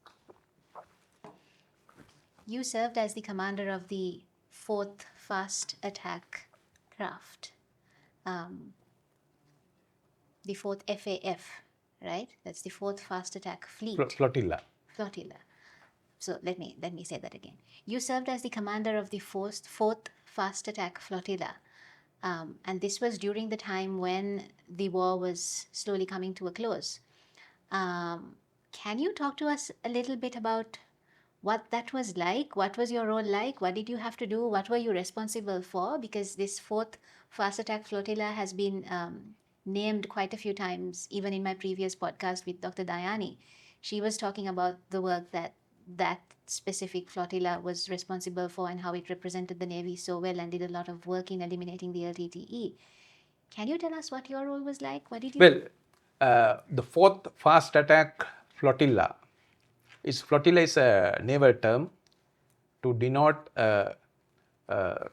You served as the commander of the 4th Fast Attack Craft, the 4th FAF, right? That's the 4th Fast Attack Fleet. Flotilla. Flotilla. So let me say that again. You served as the commander of the 4th Fast Attack Flotilla. And this was during the time when the war was slowly coming to a close. Can you talk to us a little bit about what that was like? What was your role like? What did you have to do? What were you responsible for? Because this 4th Fast Attack Flotilla has been named quite a few times, even in my previous podcast with Dr. Dayani. She was talking about the work that specific flotilla was responsible for and how it represented the Navy so well and did a lot of work in eliminating the LTTE. Can you tell us what your role was like? What did you do? Well, the 4th Fast Attack Flotilla is a naval term to denote a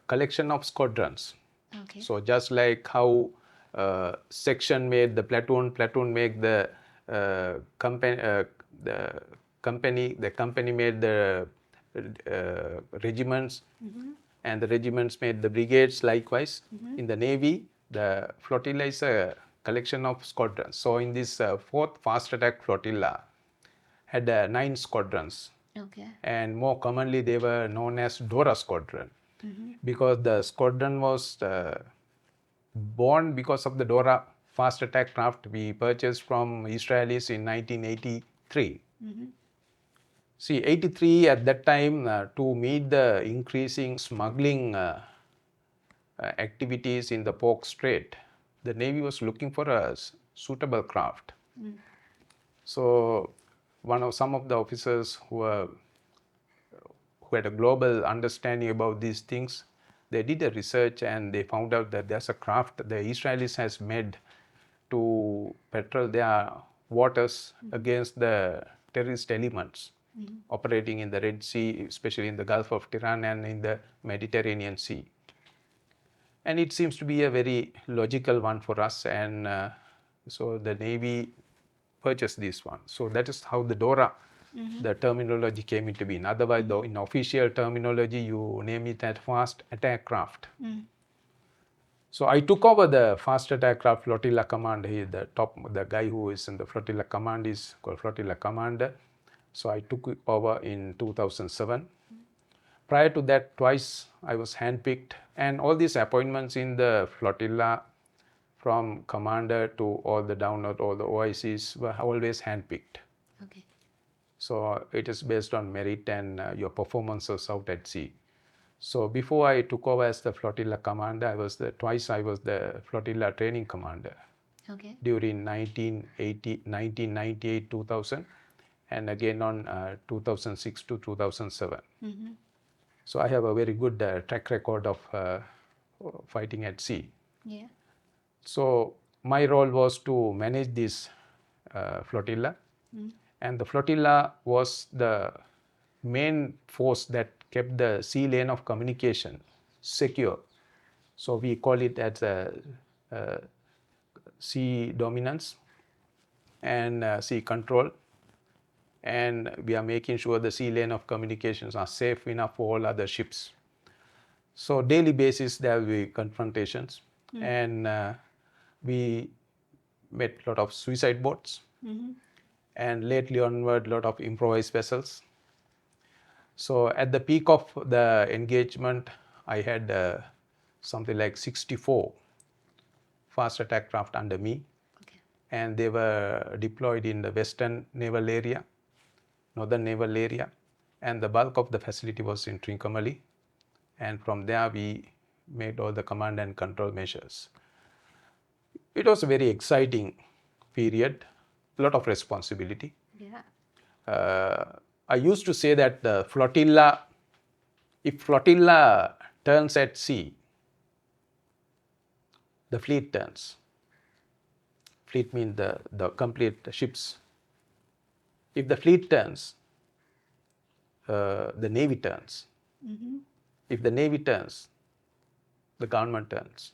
collection of squadrons. Okay. So just like how section made the platoon made the company, the company made the regiments, and the regiments made the brigades likewise. In the Navy, the flotilla is a collection of squadrons. So in this 4th Fast Attack Flotilla had 9 squadrons. Okay. And more commonly they were known as Dora Squadron, because the squadron was born because of the Dora fast attack craft we purchased from Israelis in 1983. See, 83 at that time, to meet the increasing smuggling activities in the Pork Strait, the Navy was looking for a suitable craft. So some of the officers who had a global understanding about these things, they did a research and they found out that there's a craft the Israelis has made to patrol their waters against the terrorist elements operating in the Red Sea, especially in the Gulf of Tiran and in the Mediterranean Sea. And it seems to be a very logical one for us, and so the Navy purchased this one. So that is how the DORA, the terminology came into being. Otherwise, though, in official terminology, you name it as fast attack craft. So I took over the fast attack craft flotilla command. The guy who is in the flotilla command is called flotilla commander. So I took it over in 2007. Prior to that, twice I was handpicked, and all these appointments in the flotilla, from commander to all the download, all the OICs, were always handpicked. Okay. So it is based on merit and your performances out at sea. So before I took over as the flotilla commander, twice I was the flotilla training commander. Okay. During 1998, 2000, and again on 2006 to 2007. So I have a very good track record of fighting at sea. Yeah. So my role was to manage this flotilla, and the flotilla was the main force that kept the sea lane of communication secure. So we call it as a sea dominance and sea control, and we are making sure the sea lane of communications are safe enough for all other ships. So daily basis there will be confrontations, and we met a lot of suicide boats, and lately onward, a lot of improvised vessels. So at the peak of the engagement, I had something like 64 fast attack craft under me, and they were deployed in the Western Naval Area, Northern Naval Area, and the bulk of the facility was in Trincomalee, and from there we made all the command and control measures. It was a very exciting period, a lot of responsibility. Yeah. I used to say that the flotilla, if flotilla turns at sea, the fleet turns. Fleet means the complete ships. If the fleet turns, the Navy turns. If the Navy turns, the government turns.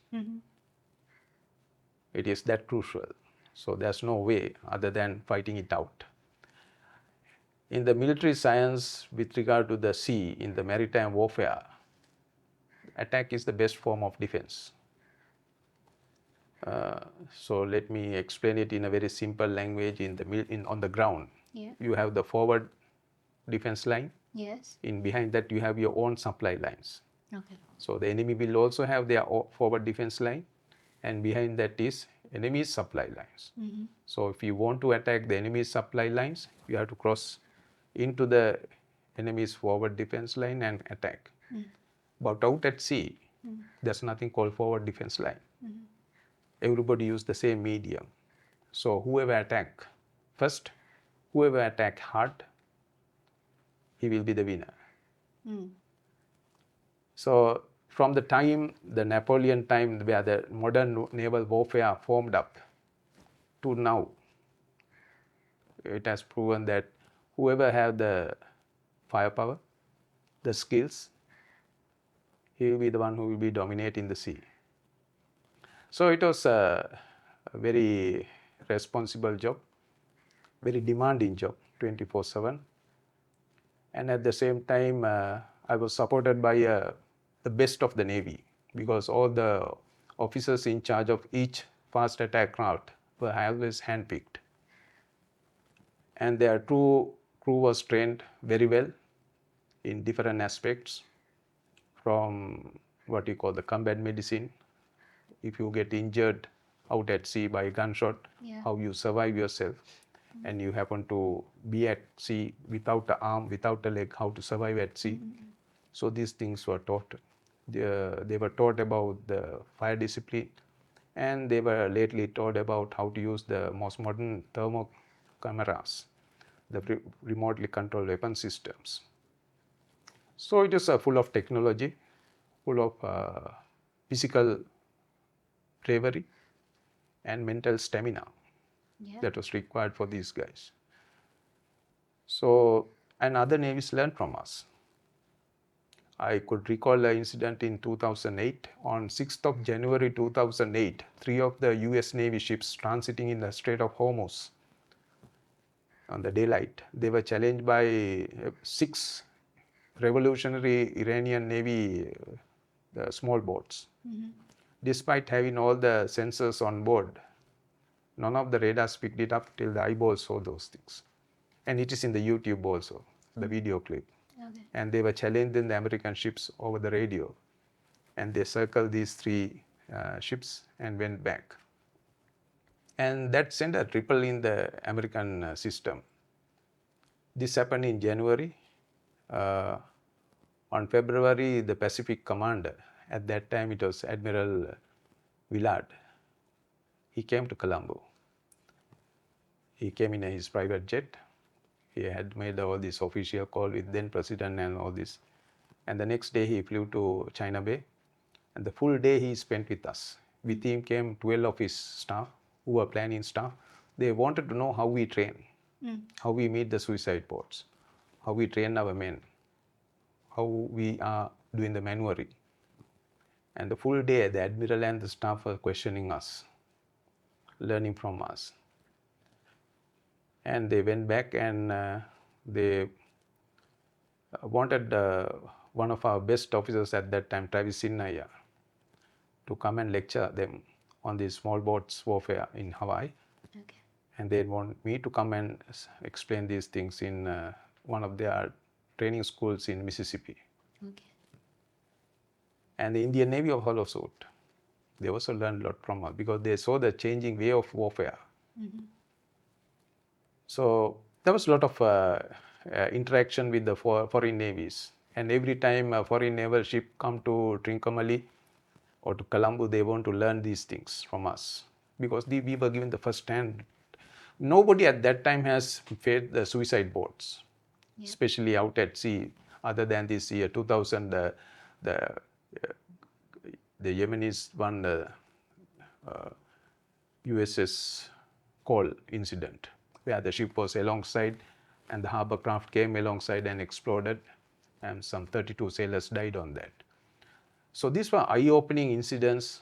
It is that crucial. So there's no way other than fighting it out. In the military science, with regard to the sea, in the maritime warfare, attack is the best form of defense. So let me explain it in a very simple language. On the ground, Yeah. you have the forward defense line. Yes. In behind that, you have your own supply lines. Okay. So the enemy will also have their forward defense line, and behind that is enemy's supply lines. So if you want to attack the enemy's supply lines, you have to cross into the enemy's forward defense line and attack. But out at sea, there's nothing called forward defense line. Everybody use the same medium. So whoever attack first, whoever attack hard, he will be the winner. So from the time, the Napoleon time, where the modern naval warfare formed up, to now, it has proven that whoever have the firepower, the skills, he will be the one who will be dominating the sea. So it was a very responsible job, very demanding job, 24/7. And at the same time, I was supported by the best of the Navy, because all the officers in charge of each fast attack craft were always handpicked. And their crew was trained very well in different aspects, from what you call the combat medicine. If you get injured out at sea by a gunshot, how you survive yourself. and you happen to be at sea without an arm, without a leg, how to survive at sea. So these things were taught. They were taught about the fire discipline, and they were lately taught about how to use the most modern thermal cameras, the remotely controlled weapon systems. So it is full of technology, full of physical bravery and mental stamina that was required for these guys. So, and other navies learned from us. I could recall an incident in 2008. On 6th of January 2008, 3 of the US Navy ships transiting in the Strait of Hormuz on the daylight, they were challenged by 6 revolutionary Iranian Navy small boats. Despite having all the sensors on board, none of the radars picked it up till the eyeballs saw those things. And it is in the YouTube also, the video clip. Okay. And they were challenging the American ships over the radio. And they circled these 3 ships and went back. And that sent a ripple in the American system. This happened in January. On February, the Pacific commander, at that time it was Admiral Willard, he came to Colombo. He came in his private jet. He had made all this official call with then president and all this. And the next day he flew to China Bay. And the full day he spent with us. With him came 12 of his staff who were planning staff. They wanted to know how we train, how we meet the suicide boats, how we train our men, how we are doing the maneuvering. And the full day the admiral and the staff were questioning us, learning from us. And they went back and they wanted one of our best officers at that time, Travis Sinnaya, to come and lecture them on the small boats warfare in Hawaii. Okay. And they want me to come and explain these things in one of their training schools in Mississippi. Okay. And the Indian Navy followed suit. They also learned a lot from us because they saw the changing way of warfare. So there was a lot of interaction with the foreign navies. And every time a foreign naval ship come to Trincomalee or to Colombo, they want to learn these things from us because we were given the first hand. Nobody at that time has faced the suicide boats, especially out at sea, other than this year 2000, the Yemenis won the USS Cole incident, where the ship was alongside and the harbor craft came alongside and exploded, and some 32 sailors died on that. So these were eye-opening incidents,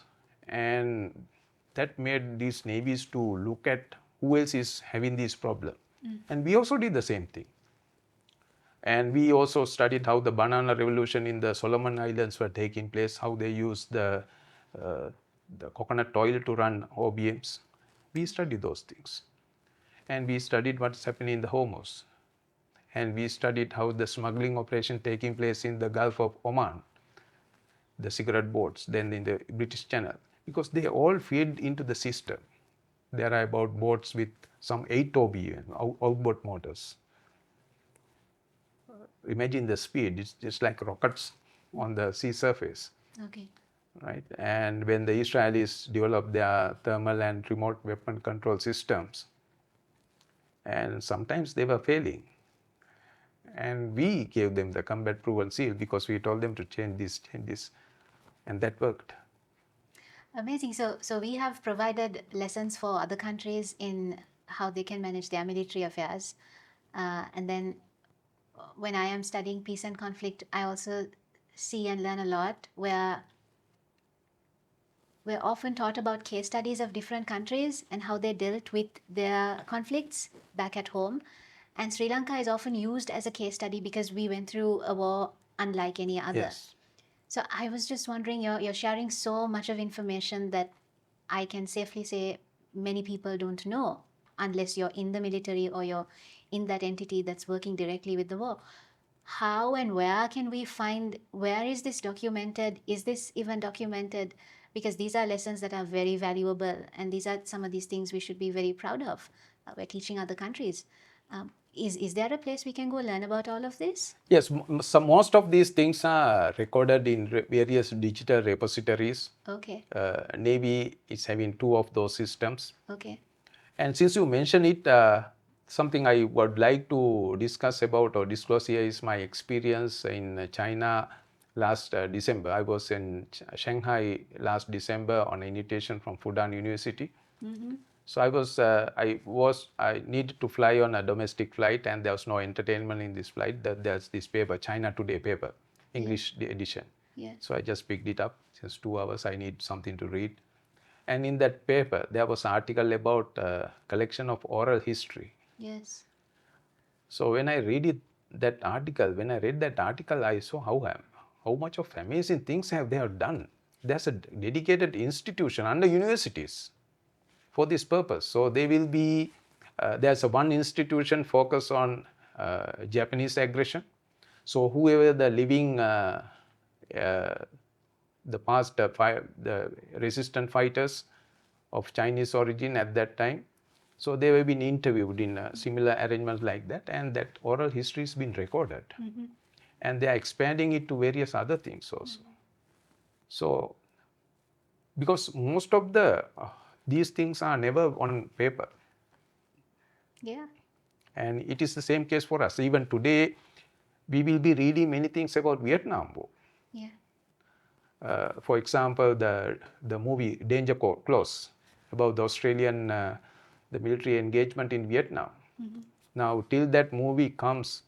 and that made these navies to look at who else is having this problem. And we also did the same thing. And we also studied how the banana revolution in the Solomon Islands were taking place, how they used the coconut oil to run OBMs. We studied those things. And we studied what's happening in the Hormuz. And we studied how the smuggling operation taking place in the Gulf of Oman, the cigarette boats, then in the British Channel, because they all feed into the system. There are about boats with some 8 OBM, outboard motors. Imagine the speed, it's just like rockets on the sea surface. Okay. Right? And when the Israelis developed their thermal and remote weapon control systems, and sometimes they were failing. And we gave them the combat proven seal because we told them to change this, and that worked. Amazing. So we have provided lessons for other countries in how they can manage their military affairs. And then when I am studying peace and conflict, I also see and learn a lot where we're often taught about case studies of different countries and how they dealt with their conflicts back at home. And Sri Lanka is often used as a case study because we went through a war unlike any other. Yes. So I was just wondering, you're sharing so much of information that I can safely say many people don't know unless you're in the military or you're in that entity that's working directly with the war. How and where can we find, where is this documented? Is this even documented? Because these are lessons that are very valuable, and these are some of these things we should be very proud of. we're teaching other countries. Is there a place we can go learn about all of this? Yes, most of these things are recorded in various digital repositories. Okay. Navy is having 2 of those systems. Okay. And since you mentioned it, something I would like to discuss about or disclose here is my experience in China last December. I was in Shanghai last December on an invitation from Fudan University. So I needed to fly on a domestic flight, and there was no entertainment in this flight. There's this paper, China Today paper, English edition. Yeah. So I just picked it up. Since 2 hours, I need something to read. And in that paper, there was an article about collection of oral history. Yes. So when I read that article, I saw how much of amazing things they have done. There's a dedicated institution under universities for this purpose. So they will be, there's one institution focused on Japanese aggression. So whoever the living, the past, the resistant fighters of Chinese origin at that time, so they have been interviewed in similar arrangements like that, and that oral history has been recorded. And they are expanding it to various other things also. So, because most of these things are never on paper. Yeah. And it is the same case for us. Even today, we will be reading many things about Vietnam War. Yeah. For example, the movie Danger Close about the Australian the military engagement in Vietnam. Now, till that movie comes,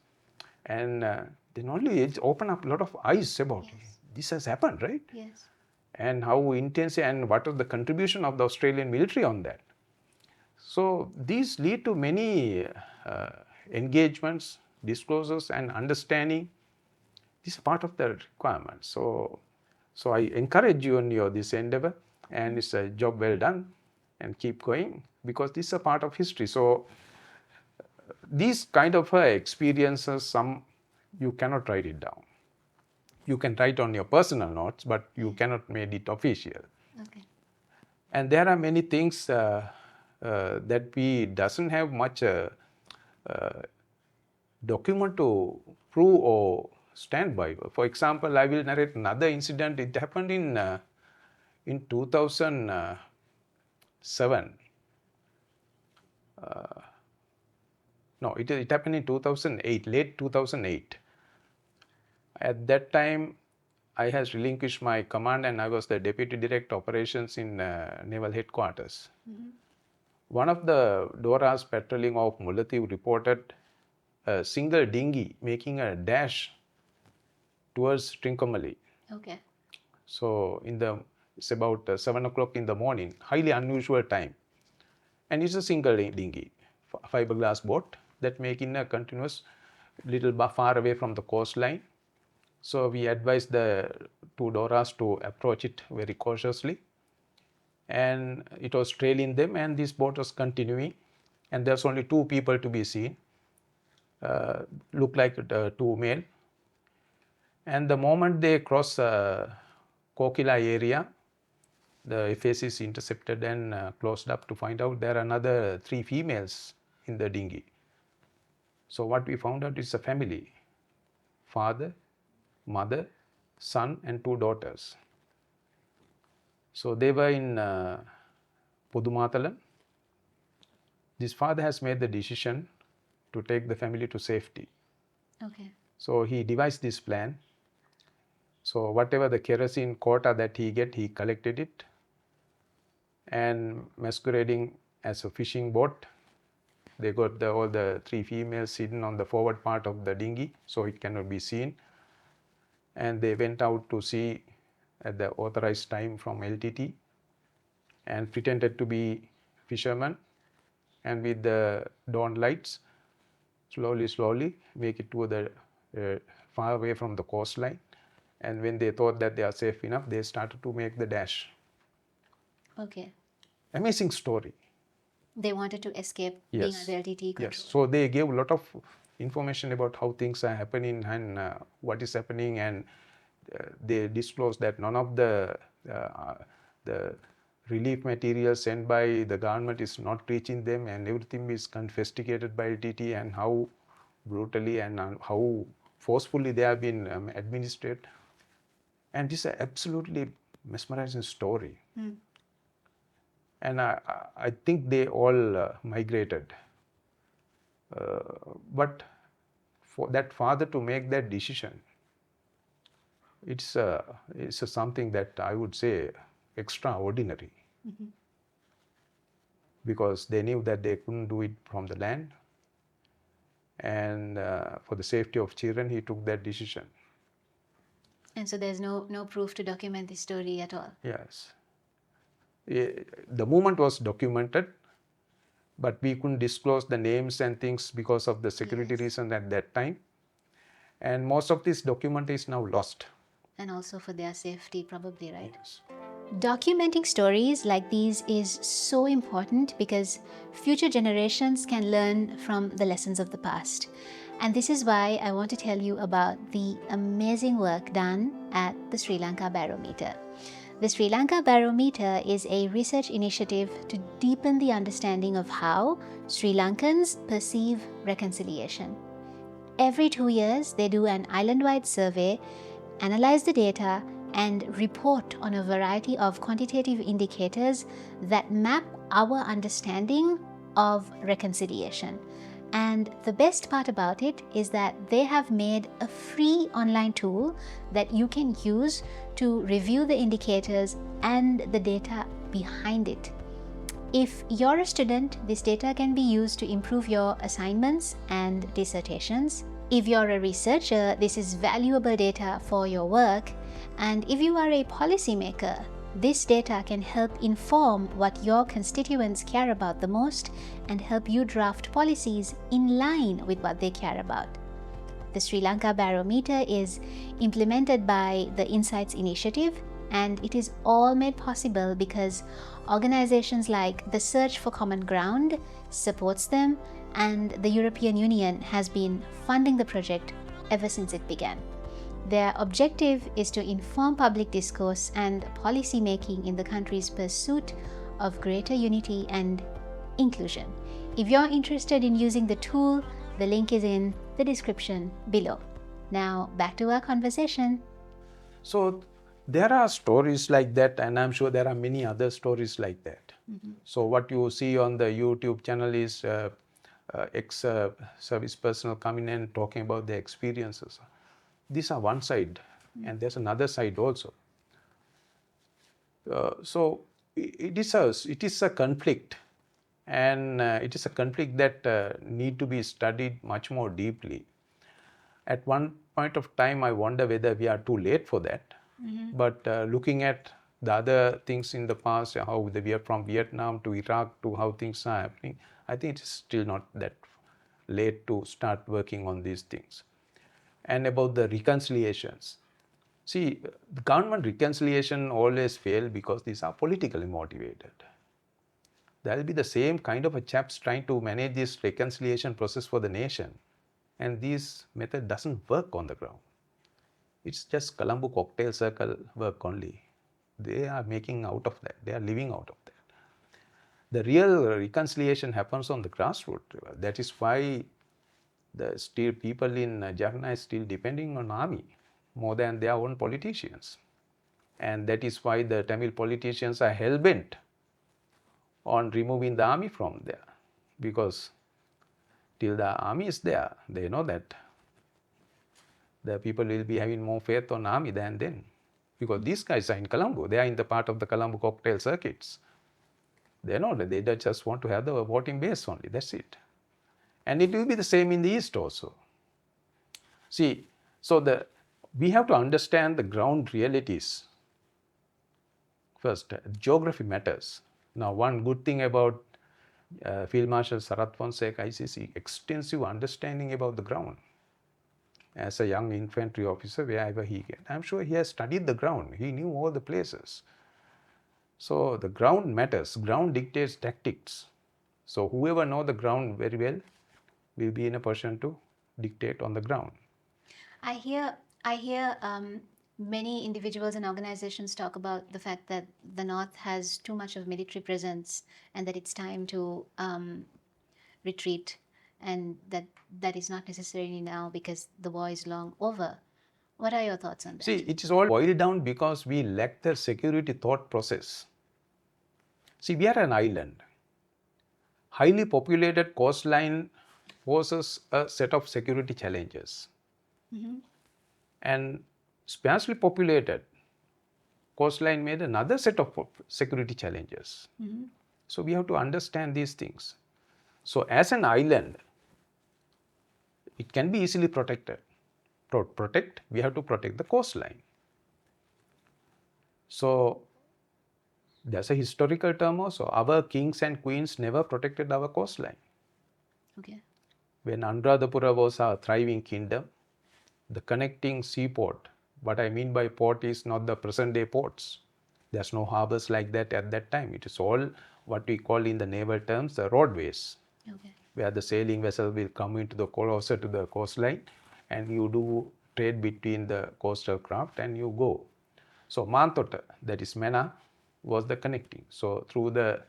and then only it open up a lot of eyes about this has happened, right? Yes. And how intense and what was the contribution of the Australian military on that. So these lead to many engagements, disclosures, and understanding. This is part of the requirement. So I encourage you in this endeavor, and it's a job well done, and keep going, because this is a part of history. So these kind of experiences, some you cannot write it down. You can write on your personal notes, but you cannot make it official. Okay. And there are many things that we doesn't have much document to prove or stand by. For example, I will narrate another incident. It happened in 2007. No, it happened in 2008, late 2008. At that time, I had relinquished my command, and I was the Deputy Director Operations in Naval Headquarters. One of the Doras patrolling off Mullaitivu reported a single dinghy making a dash towards Trincomalee. Okay. So it's about 7 o'clock in the morning, highly unusual time. And it's a single dinghy, fiberglass boat that making a continuous little far away from the coastline. So we advised the 2 Doras to approach it very cautiously. And it was trailing them, and this boat was continuing. And there's only 2 people to be seen, look like 2 men. And the moment they cross Kokila area, the FAC is intercepted and closed up to find out there are another 3 females in the dinghy. So what we found out is a family, father, mother, son, and 2 daughters. So they were in Pudumatalan. This father has made the decision to take the family to safety. Okay. So he devised this plan. So whatever the kerosene quota that he collected it, and masquerading as a fishing boat, they got all the 3 females hidden on the forward part of the dinghy, so it cannot be seen. And they went out to sea at the authorized time from LTTE and pretended to be fishermen, and with the dawn lights, slowly make it to the far away from the coastline. And when they thought that they are safe enough, they started to make the dash. Okay. Amazing story. They wanted to escape being under LTTE control. Yes. So they gave a lot of information about how things are happening and what is happening, and they disclosed that none of the relief materials sent by the government is not reaching them, and everything is confiscated by LTTE, and how brutally and how forcefully they have been administered. And this is an absolutely mesmerizing story. And I think they all migrated. But for that father to make that decision, it's something that I would say extraordinary. Because they knew that they couldn't do it from the land, and for the safety of children, he took that decision. And so there's no proof to document this story at all. Yes. The movement was documented, but we couldn't disclose the names and things because of the security reason at that time. And most of this document is now lost. And also for their safety, probably, right? Yes. Documenting stories like these is so important because future generations can learn from the lessons of the past. And this is why I want to tell you about the amazing work done at the Sri Lanka Barometer. The Sri Lanka Barometer is a research initiative to deepen the understanding of how Sri Lankans perceive reconciliation. Every 2 years, they do an island-wide survey, analyze the data, and report on a variety of quantitative indicators that map our understanding of reconciliation. And the best part about it is that they have made a free online tool that you can use to review the indicators and the data behind it. If you're a student, this data can be used to improve your assignments and dissertations. If you're a researcher, this is valuable data for your work. And if you are a policymaker, this data can help inform what your constituents care about the most and help you draft policies in line with what they care about. The Sri Lanka Barometer is implemented by the Insights Initiative, and it is all made possible because organizations like the Search for Common Ground supports them, and the European Union has been funding the project ever since it began. Their objective is to inform public discourse and policy making in the country's pursuit of greater unity and inclusion. If you're interested in using the tool, the link is in the description below. Now back to our conversation. So there are stories like that, and I'm sure there are many other stories like that. So what you see on the YouTube channel is ex-service personnel coming and talking about their experiences. These are one side, and there's another side also. So it is a conflict, and it is a conflict that need to be studied much more deeply. At one point of time, I wonder whether we are too late for that. But looking at the other things in the past, how we are from Vietnam to Iraq to how things are happening, I think it's still not that late to start working on these things. And about the reconciliations. See, the government reconciliation always fail because these are politically motivated. There will be the same kind of a chaps trying to manage this reconciliation process for the nation. And this method doesn't work on the ground. It's just Colombo cocktail circle work only. They are making out of that. They are living out of that. The real reconciliation happens on the grassroots. That is why the still people in Jaffna is still depending on army more than their own politicians. And that is why the Tamil politicians are hell-bent on removing the army from there. Because till the army is there, they know that the people will be having more faith on army than them. Because these guys are in Colombo. They are in the part of the Colombo cocktail circuits. They know that they just want to have the voting base only. That's it. And it will be the same in the East also. See, so we have to understand the ground realities. First, geography matters. Now, one good thing about Field Marshal Sarath Fonseca is his extensive understanding about the ground. As a young infantry officer, wherever he get, I'm sure he has studied the ground. He knew all the places. So the ground matters. Ground dictates tactics. So whoever know the ground very well will be in a position to dictate on the ground. I hear many individuals and organizations talk about the fact that the North has too much of military presence and that it's time to retreat, and that is not necessarily now because the war is long over. What are your thoughts on that? See, it is all boiled down because we lack the security thought process. See, we are an island. Highly populated coastline poses a set of security challenges. And sparsely populated coastline made another set of security challenges. So we have to understand these things. So as an island, it can be easily protected. To protect, we have to protect the coastline. So there's a historical term also. Our kings and queens never protected our coastline. Okay. When Anuradhapura was a thriving kingdom, the connecting seaport, what I mean by port is not the present day ports. There's no harbors like that at that time. It is all what we call in the naval terms the roadways. Okay. Where the sailing vessel will come into the closer to the coastline and you do trade between the coastal craft and you go. So Mantota, that is Mena, was the connecting. So through the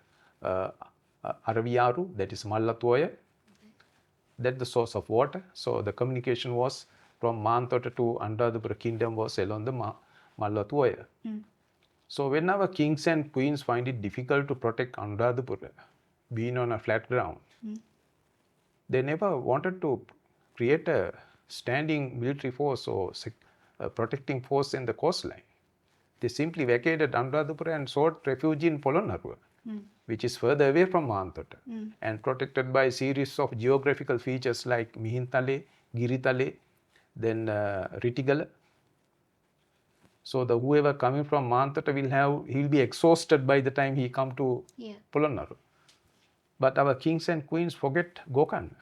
Araviyaru, that is Mallatoya, that's the source of water. So the communication was from Mantota to Anuradhapura kingdom was along the Mallatoya. So when our kings and queens find it difficult to protect Anuradhapura, being on a flat ground, they never wanted to create a standing military force or protecting force in the coastline. They simply vacated Anuradhapura and sought refuge in Polonnaruwa, which is further away from Mahantota and protected by a series of geographical features like Mihintale, Giritale, then Ritigala. So the whoever coming from Mahantota he'll be exhausted by the time he come to Polonnaruwa. But our kings and queens forget Gokanda.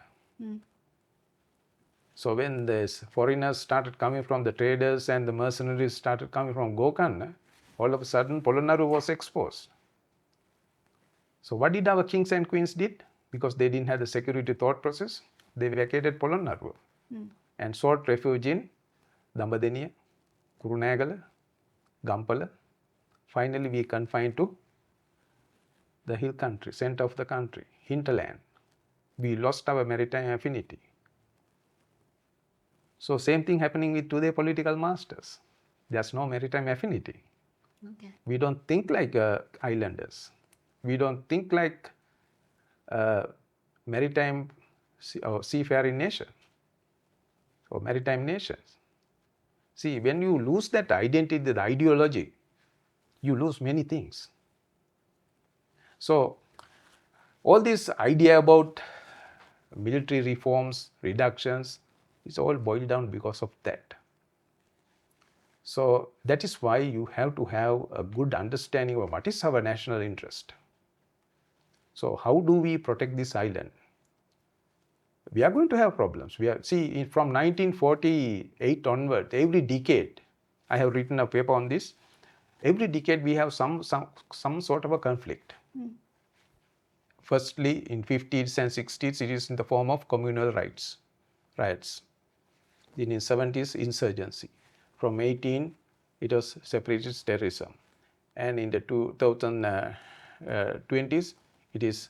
So when the foreigners started coming from the traders and the mercenaries started coming from Gokanda, all of a sudden Polonnaruwa was exposed. So what did our kings and queens did? Because they didn't have the security thought process, they vacated Polonnaruwa and sought refuge in Dambadeniya, Kurunegala, Gampala. Finally, we confined to the hill country, center of the country, hinterland. We lost our maritime affinity. So same thing happening with today political masters. There's no maritime affinity. Okay. We don't think like islanders. We don't think like maritime or seafaring nation or maritime nations. See, when you lose that identity, the ideology, you lose many things. So all this idea about military reforms, reductions, is all boiled down because of that. So that is why you have to have a good understanding of what is our national interest. So how do we protect this island? We are going to have problems. From 1948 onward, every decade, I have written a paper on this. Every decade we have some sort of a conflict. Firstly, in 50s and 60s, it is in the form of communal riots. Then in 70s, insurgency. From 18, it was separatist terrorism. And in the 2020s, it is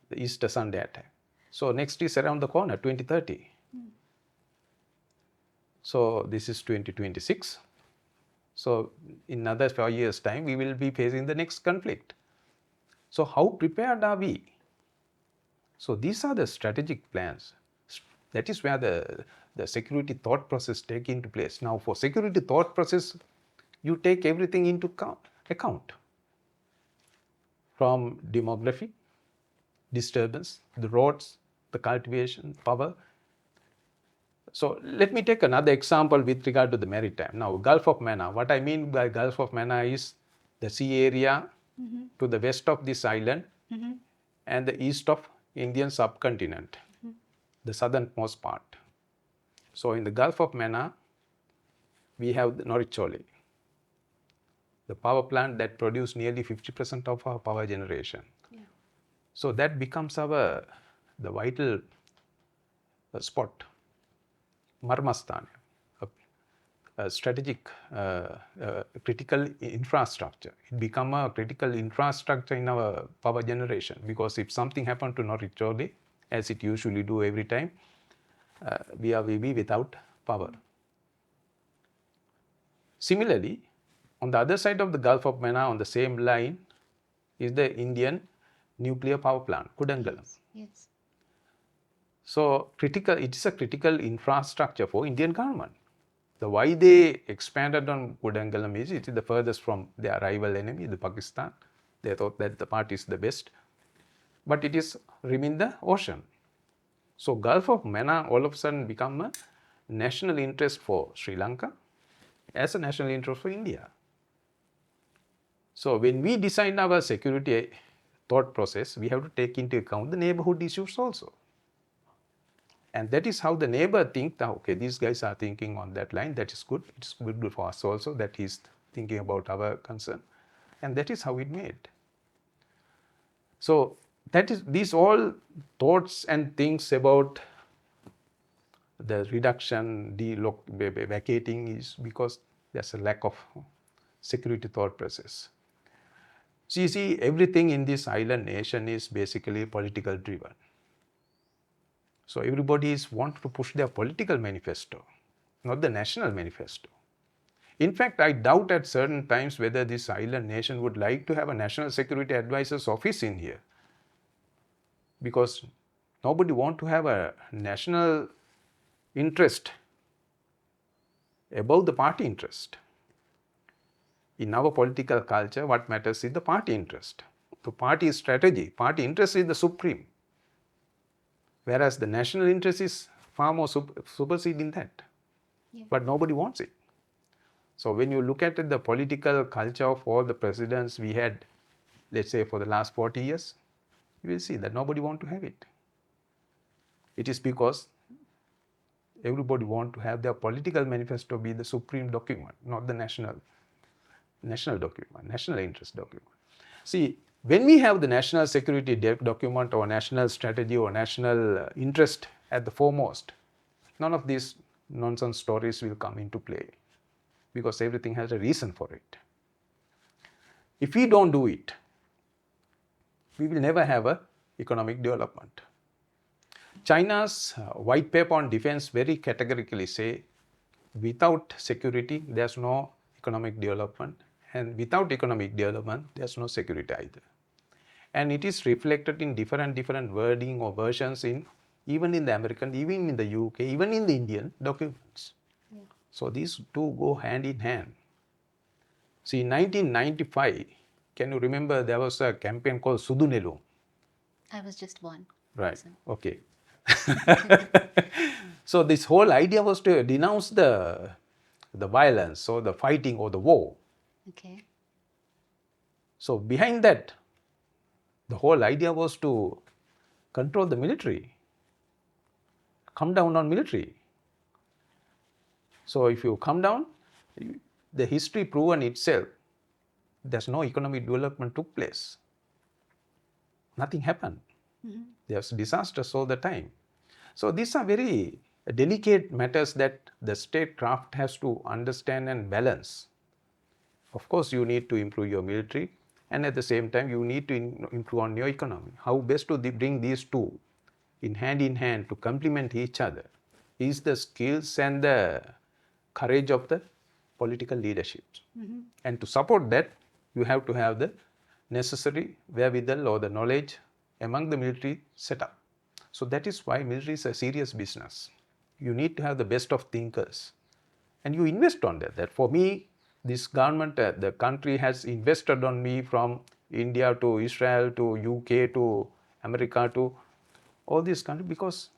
the Easter Sunday attack. So next is around the corner, 2030. So this is 2026. So in another 5 years' time, we will be facing the next conflict. So how prepared are we? So these are the strategic plans. That is where the security thought process take into place. Now for security thought process, you take everything into account. From demography, disturbance, the roads, the cultivation, power. So let me take another example with regard to the maritime. Now Gulf of Mannar, what I mean by Gulf of Mannar is the sea area to the west of this island and the east of Indian subcontinent, the southernmost part. So in the Gulf of Mannar, we have the Norichole, the power plant that produces nearly 50% of our power generation. So that becomes the vital spot, Marmastan, strategic critical infrastructure. It become a critical infrastructure in our power generation, because if something happened to Norwich Chorley, as it usually do every time, we will be without power. Similarly, on the other side of the Gulf of Mannar, on the same line, is the Indian nuclear power plant, Kudangalam. Yes. Yes. So it is a critical infrastructure for Indian government. The why they expanded on Kudangalam is it is the furthest from their rival enemy, the Pakistan. They thought that the part is the best, but it is remain the ocean. So Gulf of Mannar all of a sudden become a national interest for Sri Lanka, as a national interest for India. So when we design our security thought process, we have to take into account the neighborhood issues also. And that is how the neighbor think that, okay, these guys are thinking on that line, that is good. It's good for us also that he's thinking about our concern. And that is how it made. So that is, these all thoughts and things about the reduction, vacating is because there's a lack of security thought process. So you see, everything in this island nation is basically political driven. So everybody wants to push their political manifesto, not the national manifesto. In fact, I doubt at certain times whether this island nation would like to have a national security advisor's office in here, because nobody wants to have a national interest above the party interest. In our political culture, what matters is the party interest. The party strategy, party interest is the supreme. Whereas the national interest is far more superseding that. Yeah. But nobody wants it. So when you look at the political culture of all the presidents we had, let's say for the last 40 years, you will see that nobody wants to have it. It is because everybody wants to have their political manifesto be the supreme document, not the national document, national interest document. See, when we have the national security document or national strategy or national interest at the foremost, none of these nonsense stories will come into play, because everything has a reason for it. If we don't do it, we will never have a economic development. China's white paper on defense very categorically say, without security, there's no economic development, and without economic development, there's no security either. And it is reflected in different wording or versions in even in the American, even in the UK, even in the Indian documents. Yeah. So these two go hand in hand. See, in 1995, can you remember there was a campaign called Sudunelu? I was just born. Right. So. Okay. So this whole idea was to denounce the violence or the fighting or the war. Okay. So behind that, the whole idea was to control the military, come down on military. So if you come down, the history proven itself, there's no economic development took place. Nothing happened. Mm-hmm. There's disasters all the time. So these are very delicate matters that the statecraft has to understand and balance. Of course, you need to improve your military, and at the same time, you need to improve on your economy. How best to bring these two in hand to complement each other is the skills and the courage of the political leadership. Mm-hmm. And to support that, you have to have the necessary wherewithal or the knowledge among the military setup. So that is why military is a serious business. You need to have the best of thinkers, and you invest on that. That for me, this government, the country has invested on me from India to Israel to UK to America to all these countries, because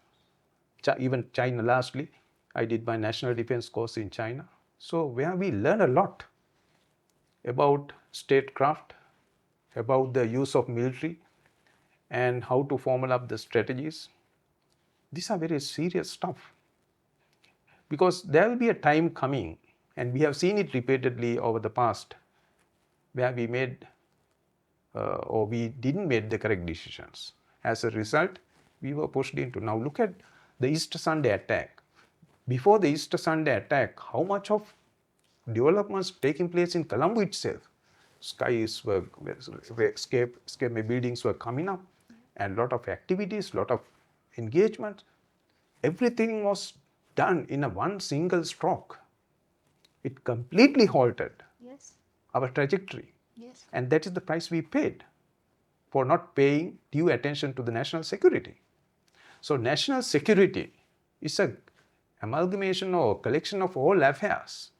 even China, lastly, I did my national defense course in China. So where we learn a lot about statecraft, about the use of military and how to formulate up the strategies. These are very serious stuff, because there will be a time coming, and we have seen it repeatedly over the past, where we made or we didn't make the correct decisions. As a result, we were pushed into. Now look at the Easter Sunday attack. Before the Easter Sunday attack, how much of developments taking place in Colombo itself. Skies were, escape buildings were coming up, and lot of activities, lot of engagement. Everything was done in a one single stroke. It completely halted Yes. our trajectory. Yes. And that is the price we paid for not paying due attention to the national security. So national security is a amalgamation or collection of all affairs.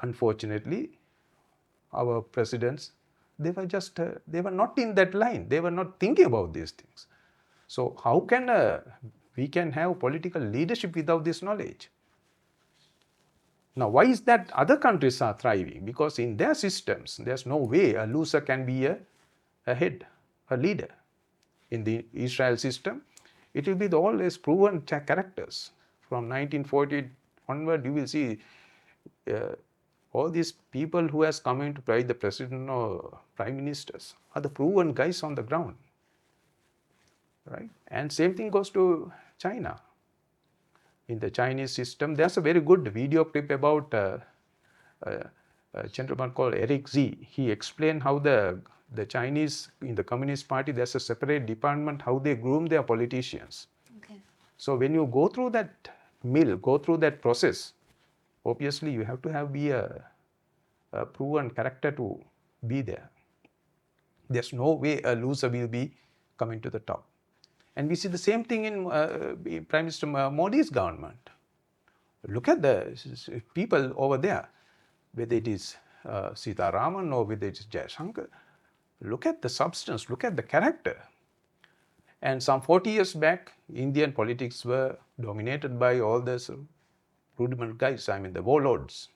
Unfortunately, our presidents, they were not in that line. They were not thinking about these things. So how can we can have political leadership without this knowledge? Now, why is that other countries are thriving? Because in their systems, there's no way a loser can be a head, a leader. In the Israel system, it will be always proven characters. From 1940 onward, you will see all these people who has come into play, the president or prime ministers, are the proven guys on the ground. Right? And same thing goes to China. In the Chinese system, there's a very good video clip about a gentleman called Eric Z. He explained how the Chinese, in the Communist Party, there's a separate department, how they groom their politicians. Okay. So when you go through that mill, go through that process, obviously you have to be a proven character to be there. There's no way a loser will be coming to the top. And we see the same thing in Prime Minister Modi's government. Look at the people over there, whether it is Sita Raman or whether it is Jayashankar. Look at the substance, look at the character. And some 40 years back, Indian politics were dominated by all these rudiment guys, I mean the warlords.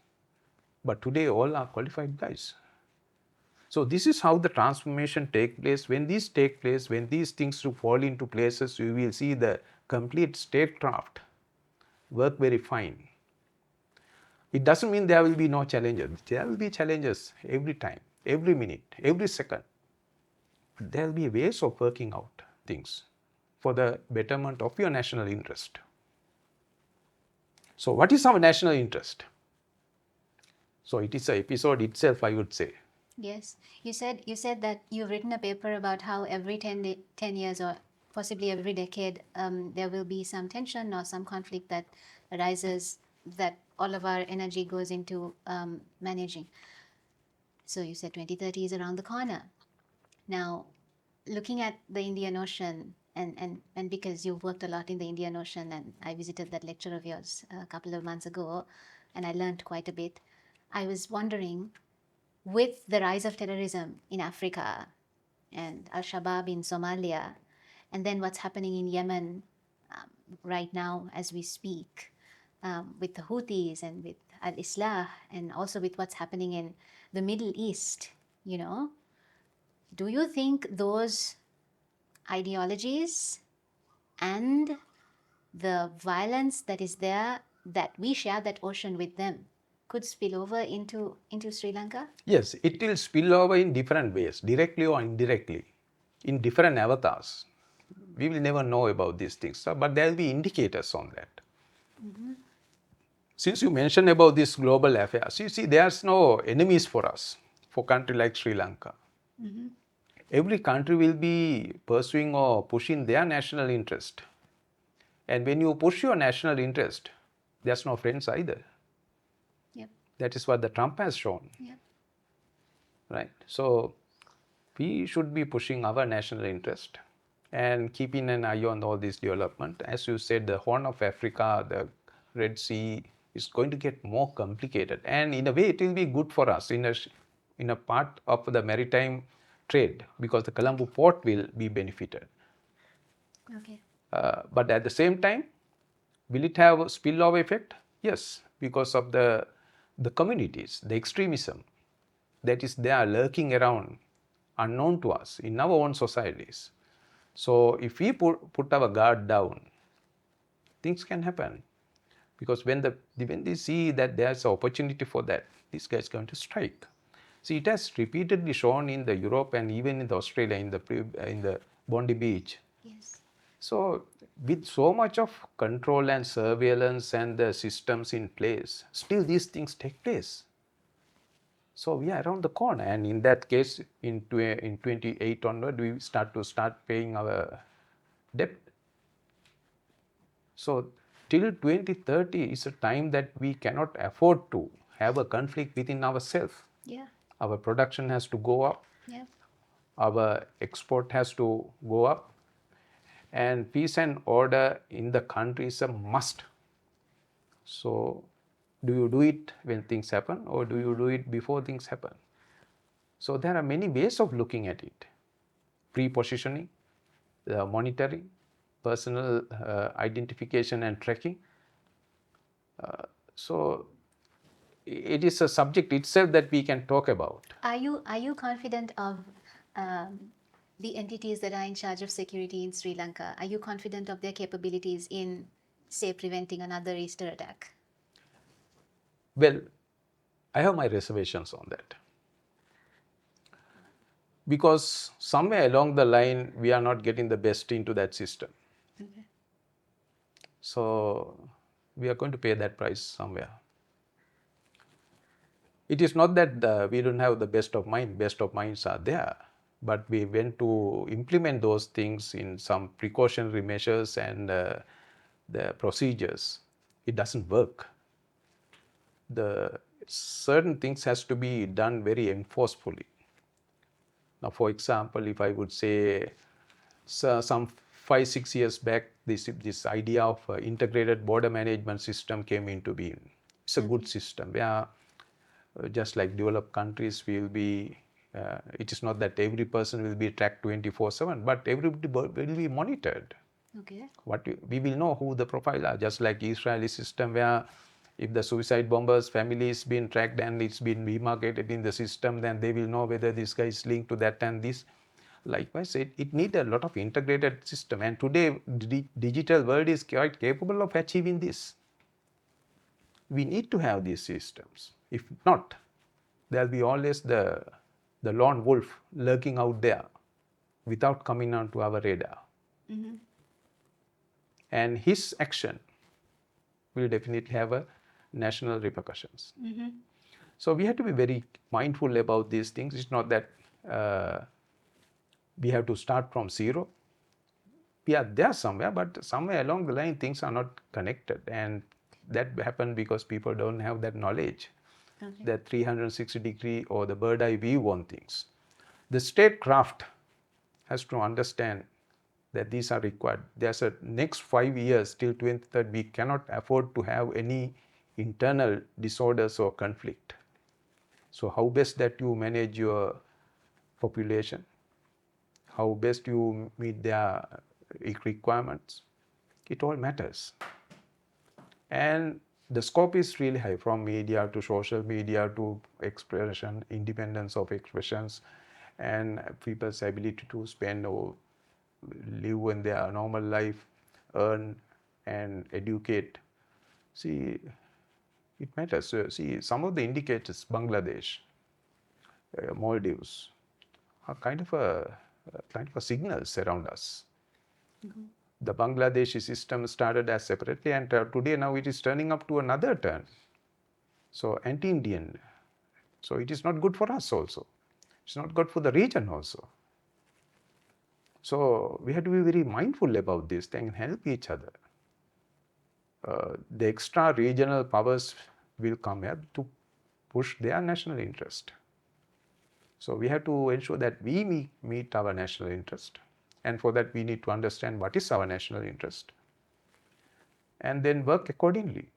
But today all are qualified guys. So this is how the transformation takes place. When these take place, when these things fall into places, you will see the complete statecraft work very fine. It doesn't mean there will be no challenges. There will be challenges every time, every minute, every second. But there will be ways of working out things for the betterment of your national interest. So what is our national interest? So it is an episode itself, I would say. Yes. You said that you've written a paper about how every 10 years or possibly every decade, there will be some tension or some conflict that arises that all of our energy goes into managing. So you said 2030 is around the corner. Now, looking at the Indian Ocean, and because you've worked a lot in the Indian Ocean, and I visited that lecture of yours a couple of months ago, and I learned quite a bit, I was wondering, with the rise of terrorism in Africa and Al-Shabaab in Somalia, and then what's happening in Yemen right now as we speak, with the Houthis and with Al-Islah, and also with what's happening in the Middle East, do you think those ideologies and the violence that is there, that we share that ocean with them, could spill over into Sri Lanka? Yes, it will spill over in different ways, directly or indirectly, in different avatars. We will never know about these things, but there will be indicators on that. Mm-hmm. Since you mentioned about this global affairs, you see there's no enemies for us, for a country like Sri Lanka. Mm-hmm. Every country will be pursuing or pushing their national interest. And when you push your national interest, there's no friends either. Yep. That is what the Trump has shown. Yep. Right. So we should be pushing our national interest and keeping an eye on all this development. As you said, the Horn of Africa, the Red Sea is going to get more complicated. And in a way, it will be good for us in a part of the maritime trade, because the Colombo port will be benefited. Okay. But at the same time, will it have a spillover effect? Yes, because of the communities, the extremism that is there lurking around, unknown to us in our own societies. So if we put our guard down, things can happen. Because when they see that there's an opportunity for that, this guy is going to strike. See, it has repeatedly shown in the Europe and even in the Australia, in the Bondi Beach. Yes. So with so much of control and surveillance and the systems in place, still these things take place. So we are around the corner, and in that case, in 28 onward, we start paying our debt. So till 2030 is a time that we cannot afford to have a conflict within ourselves. Yeah. Our production has to go up. Yeah. Our export has to go up, and peace and order in the country is a must. So do you do it when things happen, or do you do it before things happen? So there are many ways of looking at it. Pre-positioning, monitoring, personal identification and tracking. So it is a subject itself that we can talk about. Are you confident of the entities that are in charge of security in Sri Lanka? Are you confident of their capabilities in, say, preventing another Easter attack? Well, I have my reservations on that. Because somewhere along the line, we are not getting the best into that system. Okay. So we are going to pay that price somewhere. It is not that we don't have the best of minds are there, but we went to implement those things in some precautionary measures and the procedures. It doesn't work. The certain things has to be done very enforcefully. Now, for example, if I would say some 5-6 years back, this idea of integrated border management system came into being. It's a good system where just like developed countries will be, it is not that every person will be tracked 24/7, but everybody will be monitored. Okay. We will know who the profile are, just like Israeli system where if the suicide bomber's family is being tracked and it's been demarcated in the system, then they will know whether this guy is linked to that and this. Likewise, it needs a lot of integrated system, and today digital world is quite capable of achieving this. We need to have these systems. If not, there'll be always the lone wolf lurking out there without coming onto our radar. Mm-hmm. And his action will definitely have a national repercussions. Mm-hmm. So we have to be very mindful about these things. It's not that we have to start from zero. We are there somewhere, but somewhere along the line things are not connected, and that happened because people don't have that knowledge. Okay. That 360-degree or the bird eye view on things. The statecraft has to understand that these are required. There's a next 5 years till 2030, we cannot afford to have any internal disorders or conflict. So how best that you manage your population, how best you meet their requirements, it all matters. And the scope is really high, from media to social media to expression, independence of expressions, and people's ability to spend or live in their normal life, earn and educate. See, it matters. See, some of the indicators, Bangladesh, Maldives, are kind of a signals around us. Mm-hmm. The Bangladeshi system started as separately, and today now it is turning up to another turn. So anti-Indian. So it is not good for us also. It's not good for the region also. So we have to be very mindful about this thing and help each other. The extra regional powers will come here to push their national interest. So we have to ensure that we meet our national interest, and for that we need to understand what is our national interest and then work accordingly.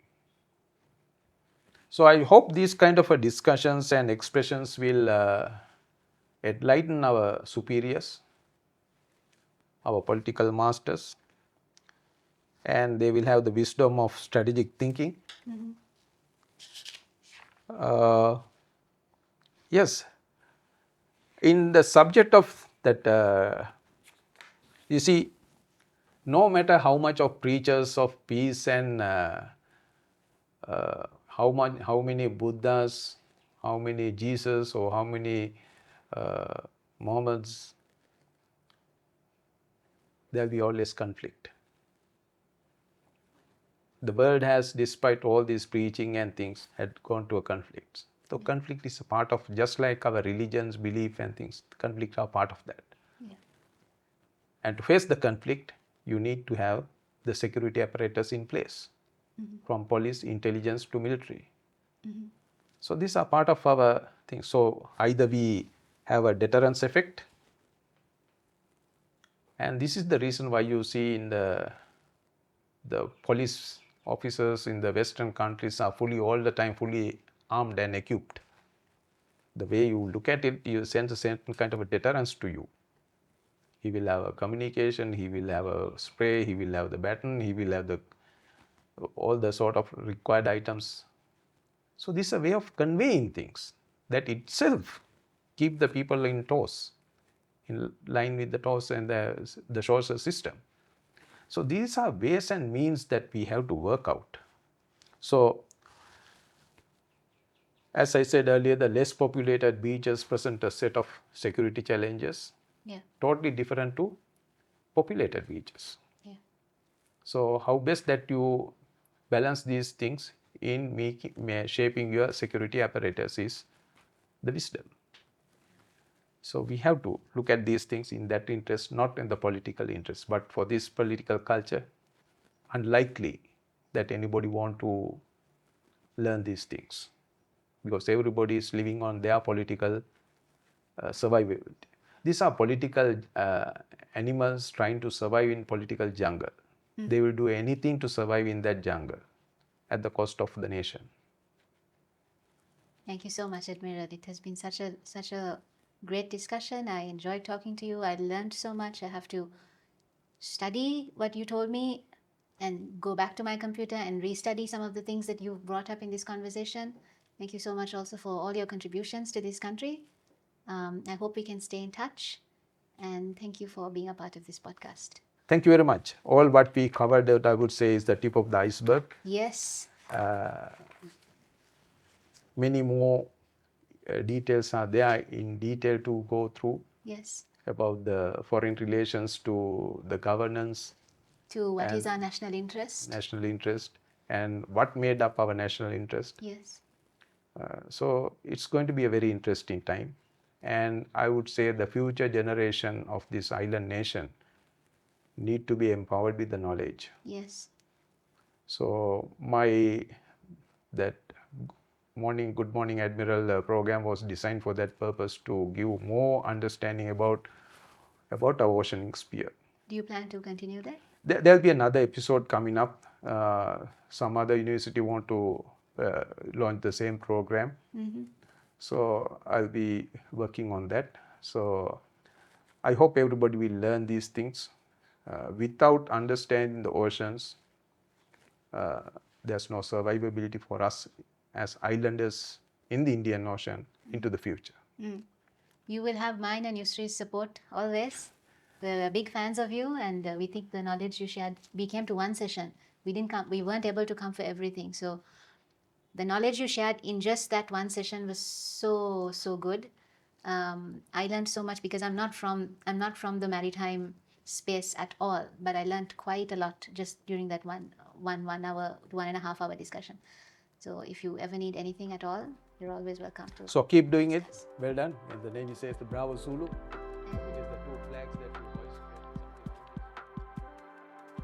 So I hope these kind of discussions and expressions will enlighten our superiors, our political masters, and they will have the wisdom of strategic thinking. Mm-hmm. Yes, in the subject of that, you see, no matter how much of preachers of peace and how many Buddhas, how many Jesus, or how many Mohammeds, there will be always conflict. the world has, despite all this preaching and things, had gone to a conflict. So conflict is a part of, just like our religions, belief and things, conflicts are part of that. Yeah. And to face the conflict, you need to have the security apparatus in place, from police, intelligence to military. So these are part of our thing. So either we have a deterrence effect, and this is the reason why you see in the police officers in the Western countries are all the time fully armed and equipped. The way you look at it, you sense a certain kind of a deterrence to you. He will have a communication, he will have a spray, he will have the baton, he will have all the sort of required items. So this is a way of conveying things that itself keep the people in toes, in line with the toes and the social system. So these are ways and means that we have to work out. So as I said earlier, the less populated beaches present a set of security challenges, totally different to populated beaches. So how best that you balance these things in shaping your security apparatus is the wisdom. So we have to look at these things in that interest, not in the political interest. But for this political culture, unlikely that anybody want to learn these things, because everybody is living on their political survivability. These are political animals trying to survive in political jungle. They will do anything to survive in that jungle at the cost of the nation. Thank you so much, Admiral. It has been such a great discussion. I enjoyed talking to you. I learned so much. I have to study what you told me and go back to my computer and restudy some of the things that you've brought up in this conversation. Thank you so much also for all your contributions to this country. I hope we can stay in touch. And thank you for being a part of this podcast. Thank you very much. All what we covered, I would say, is the tip of the iceberg. Yes. Many more details are there in detail to go through. Yes. About the foreign relations to the governance. To what is our national interest. National interest and what made up our national interest. Yes. So it's going to be a very interesting time. And I would say the future generation of this island nation need to be empowered with the knowledge. Yes. So that Good Morning Admiral program was designed for that purpose, to give more understanding about our oceanic sphere. Do you plan to continue that? There'll be another episode coming up. Some other university want to launch the same program. So I'll be working on that. So I hope everybody will learn these things. Without understanding the oceans, there's no survivability for us as islanders in the Indian Ocean into the future. You will have mine and Yusri's support always. We're big fans of you, and we think the knowledge you shared. We came to one session. We weren't able to come for everything. So the knowledge you shared in just that one session was so good. I learned so much because I'm not from the maritime space at all, but I learned quite a lot just during that one and a half hour discussion. So if you ever need anything at all, you're always welcome to. So keep doing it. Well done. And the Navy says the Bravo Zulu. It is the two flags that you hoist.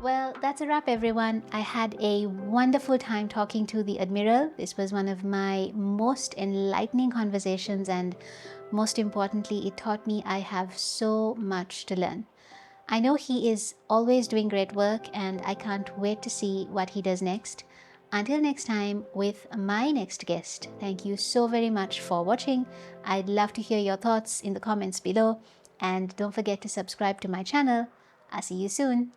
Well, that's a wrap, everyone. I had a wonderful time talking to the Admiral. This was one of my most enlightening conversations, and most importantly, it taught me I have so much to learn. I know he is always doing great work, and I can't wait to see what he does next. Until next time with my next guest, thank you so very much for watching. I'd love to hear your thoughts in the comments below, and don't forget to subscribe to my channel. I'll see you soon.